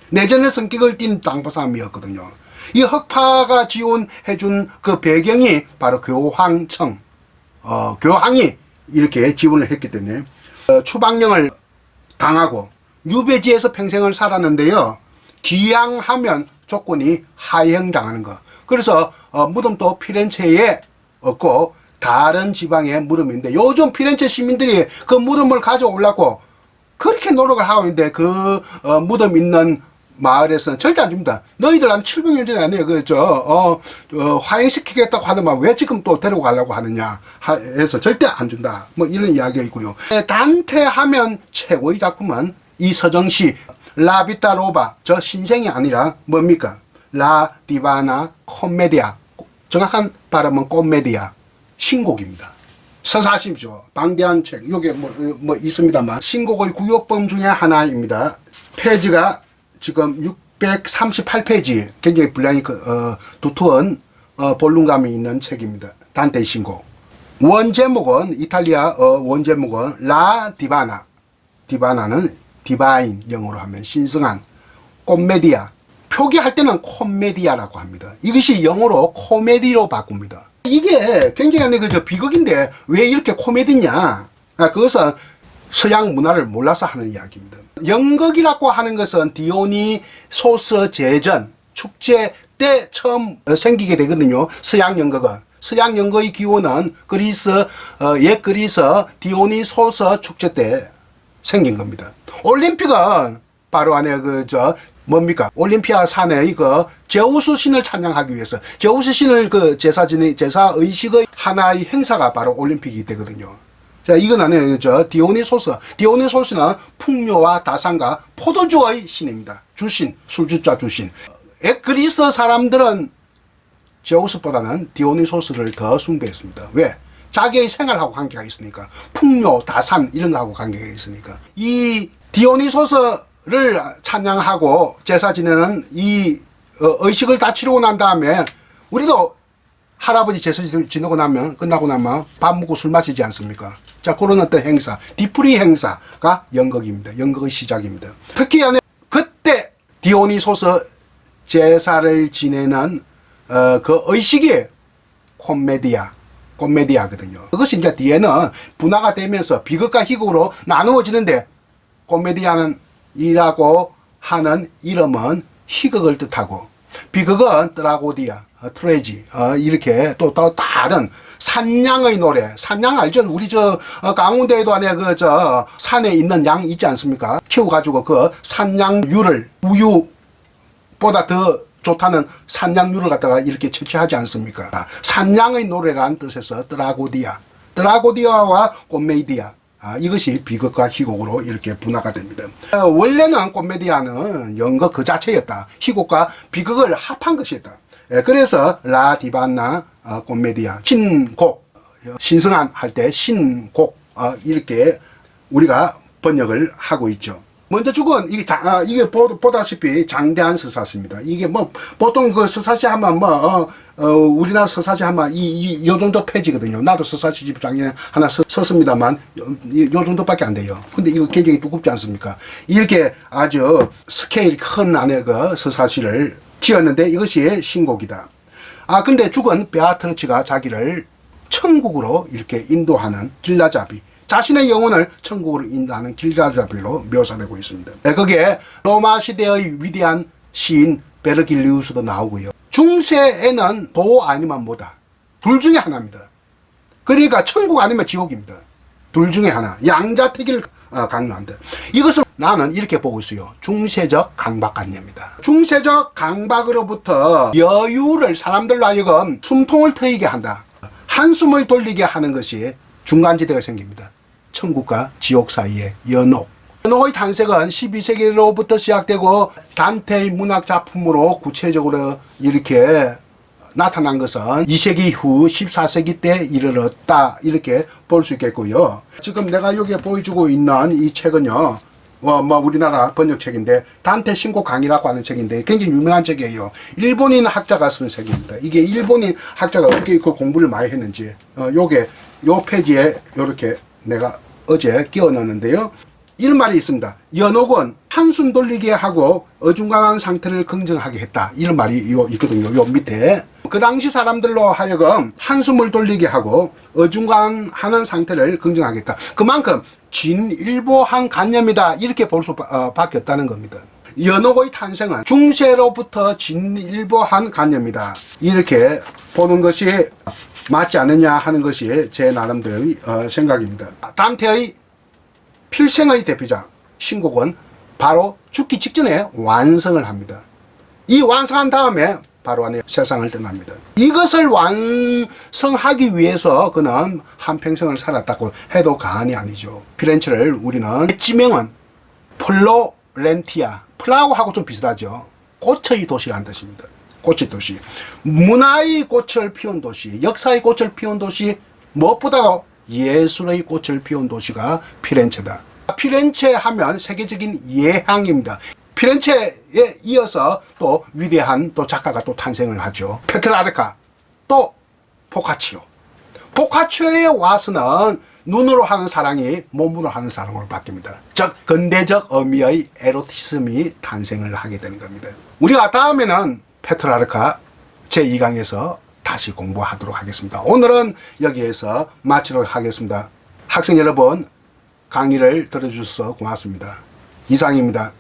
내전의 성격을 띤 당파 싸움이었거든요. 이 흑파가 지원해준 그 배경이 바로 교황청, 교황이 이렇게 지원을 했기 때문에 추방령을 당하고 유배지에서 평생을 살았는데요. 기양하면 조건이 하행당하는 거. 그래서 무덤도 피렌체에 없고 다른 지방에 무덤인데 요즘 피렌체 시민들이 그 무덤을 가져오려고 그렇게 노력을 하고 있는데 그 무덤 있는 마을에서는 절대 안 줍니다. 너희들 한 700년 전에 안 해요. 화해시키겠다고 하더만 왜 지금 또 데리고 가려고 하느냐 해서 절대 안 준다. 뭐 이런 이야기가 있고요. 단테 하면 최고의 작품은 이 서정시 라비타 로바, 저 신생이 아니라 뭡니까? 라 디바나 코메디아, 정확한 발음은 코메디아, 신곡입니다. 서사시죠. 방대한 책, 요게 뭐 있습니다만 신곡의 구역본 중에 하나입니다. 페이지가 지금 638페이지, 굉장히 분량이 두터운 볼륨감이 있는 책입니다. 단테의 신곡. 원제목은 이탈리아 원제목은 라 디바나, 디바나는 디바인, 영어로 하면 신성한, 코메디아, 표기할 때는 코메디아라고 합니다. 이것이 영어로 코미디로 바꿉니다. 이게 굉장히 비극인데 왜 이렇게 코미디냐? 그것은 서양 문화를 몰라서 하는 이야기입니다. 연극이라고 하는 것은 디오니소스 제전, 축제 때 처음 생기게 되거든요. 서양 연극은. 서양 연극의 기원은 옛 그리스 디오니소스 축제 때 생긴 겁니다. 올림픽은 바로 안에 뭡니까? 올림피아 산에 제우스 신을 찬양하기 위해서 제우스 신을 제사 의식의 하나의 행사가 바로 올림픽이 되거든요. 자, 이건 안에 디오니소스는 풍요와 다산과 포도주의 신입니다. 주신, 술주자 주신. 그리스 사람들은 제우스보다는 디오니소스를 더 숭배했습니다. 왜? 자기의 생활하고 관계가 있으니까. 풍요, 다산 이런 거하고 관계가 있으니까. 이 디오니소스를 찬양하고 제사 지내는 이 의식을 다 치르고 난 다음에 우리도 할아버지 제사 지내고 나면 끝나고 나면 밥 먹고 술 마시지 않습니까? 자, 그런 어떤 행사, 디프리 행사가 연극입니다. 연극의 시작입니다. 특히 그때 디오니소스 제사를 지내는 그 의식이 코미디아거든요. 그것이 이제 뒤에는 분화가 되면서 비극과 희극으로 나누어지는데 코미디아는 이라고 하는 이름은 희극을 뜻하고 비극은 트라고디아, 트레지 이렇게 또 다른 산양의 노래. 산양 알죠? 우리 강원도에도 안에 산에 있는 양 있지 않습니까? 키워가지고 그 산양유를 우유보다 더 좋다는 산양유를 갖다가 이렇게 채취하지 않습니까? 산양의 노래라는 뜻에서 드라고디아와 꽃메디아. 이것이 비극과 희곡으로 이렇게 분화가 됩니다. 원래는 꽃메디아는 연극 그 자체였다. 희곡과 비극을 합한 것이었다. 그래서 라 디바나 꽃메디아, 신곡, 신성한 할 때 신곡, 이렇게 우리가 번역을 하고 있죠. 먼저 죽은 이게 보다시피 장대한 서사시입니다. 이게 뭐 보통 그 서사시 하면 우리나라 서사시 하면 요 정도 페이지거든요. 나도 서사시 집장에 하나 썼습니다만 요 정도밖에 안 돼요. 근데 이거 굉장히 두껍지 않습니까? 이렇게 아주 스케일이 큰 안에 그 서사시를 지었는데 이것이 신곡이다. 근데 죽은 베아트르치가 자기를 천국으로 이렇게 인도하는 길라잡이, 자신의 영혼을 천국으로 인도하는 길라잡이로 묘사되고 있습니다. 거기에 로마 시대의 위대한 시인 베르길리우스도 나오고요. 중세에는 도 아니면 뭐다. 둘 중에 하나입니다. 그러니까 천국 아니면 지옥입니다. 둘 중에 하나. 양자택일 강요한다. 이것을 나는 이렇게 보고 있어요. 중세적 강박관념입니다. 중세적 강박으로부터 여유를 사람들로 하여금 숨통을 트이게 한다. 한숨을 돌리게 하는 것이 중간지대가 생깁니다. 천국과 지옥 사이의 연옥. 연옥의 탄생은 12세기로부터 시작되고 단테의 문학 작품으로 구체적으로 이렇게 나타난 것은 2세기 후 14세기 때 이르렀다, 이렇게 볼 수 있겠고요. 지금 내가 여기에 보여주고 있는 이 책은요, 우리나라 번역책인데 단테 신곡 강의라고 하는 책인데 굉장히 유명한 책이에요. 일본인 학자가 쓴 책입니다. 이게 일본인 학자가 어떻게 그 공부를 많이 했는지 요 페이지에 이렇게 내가 어제 끼워 넣었는데요. 이런 말이 있습니다. 연옥은 한숨 돌리게 하고 어중간한 상태를 긍정하게 했다. 이런 말이 있거든요. 요 밑에. 그 당시 사람들로 하여금 한숨을 돌리게 하고 어중간한 상태를 긍정하겠다. 그만큼 진일보한 관념이다. 이렇게 볼 수밖에 없다는 겁니다. 연옥의 탄생은 중세로부터 진일보한 관념이다. 이렇게 보는 것이 맞지 않느냐 하는 것이 제 나름대로의 생각입니다. 단테의 필생의 대표작 신곡은 바로 죽기 직전에 완성을 합니다. 이 완성한 다음에 바로 안에 세상을 떠납니다. 이것을 완성하기 위해서 그는 한평생을 살았다고 해도 과언이 아니죠. 피렌체를 우리는 지명은 플로렌티아, 플라우하고 좀 비슷하죠. 꽃의 도시라는 뜻입니다. 꽃의 도시, 문화의 꽃을 피운 도시, 역사의 꽃을 피운 도시, 무엇보다도 예술의 꽃을 피운 도시가 피렌체다. 피렌체 하면 세계적인 예향입니다. 피렌체에 이어서 또 위대한 또 작가가 또 탄생을 하죠. 페트라르카, 또 보카치오. 보카치오에 와서는 눈으로 하는 사랑이 몸으로 하는 사랑으로 바뀝니다. 즉 근대적 의미의 에로티즘이 탄생을 하게 되는 겁니다. 우리가 다음에는 페트라르카 제2강에서 다시 공부하도록 하겠습니다. 오늘은 여기에서 마치도록 하겠습니다. 학생 여러분, 강의를 들어주셔서 고맙습니다. 이상입니다.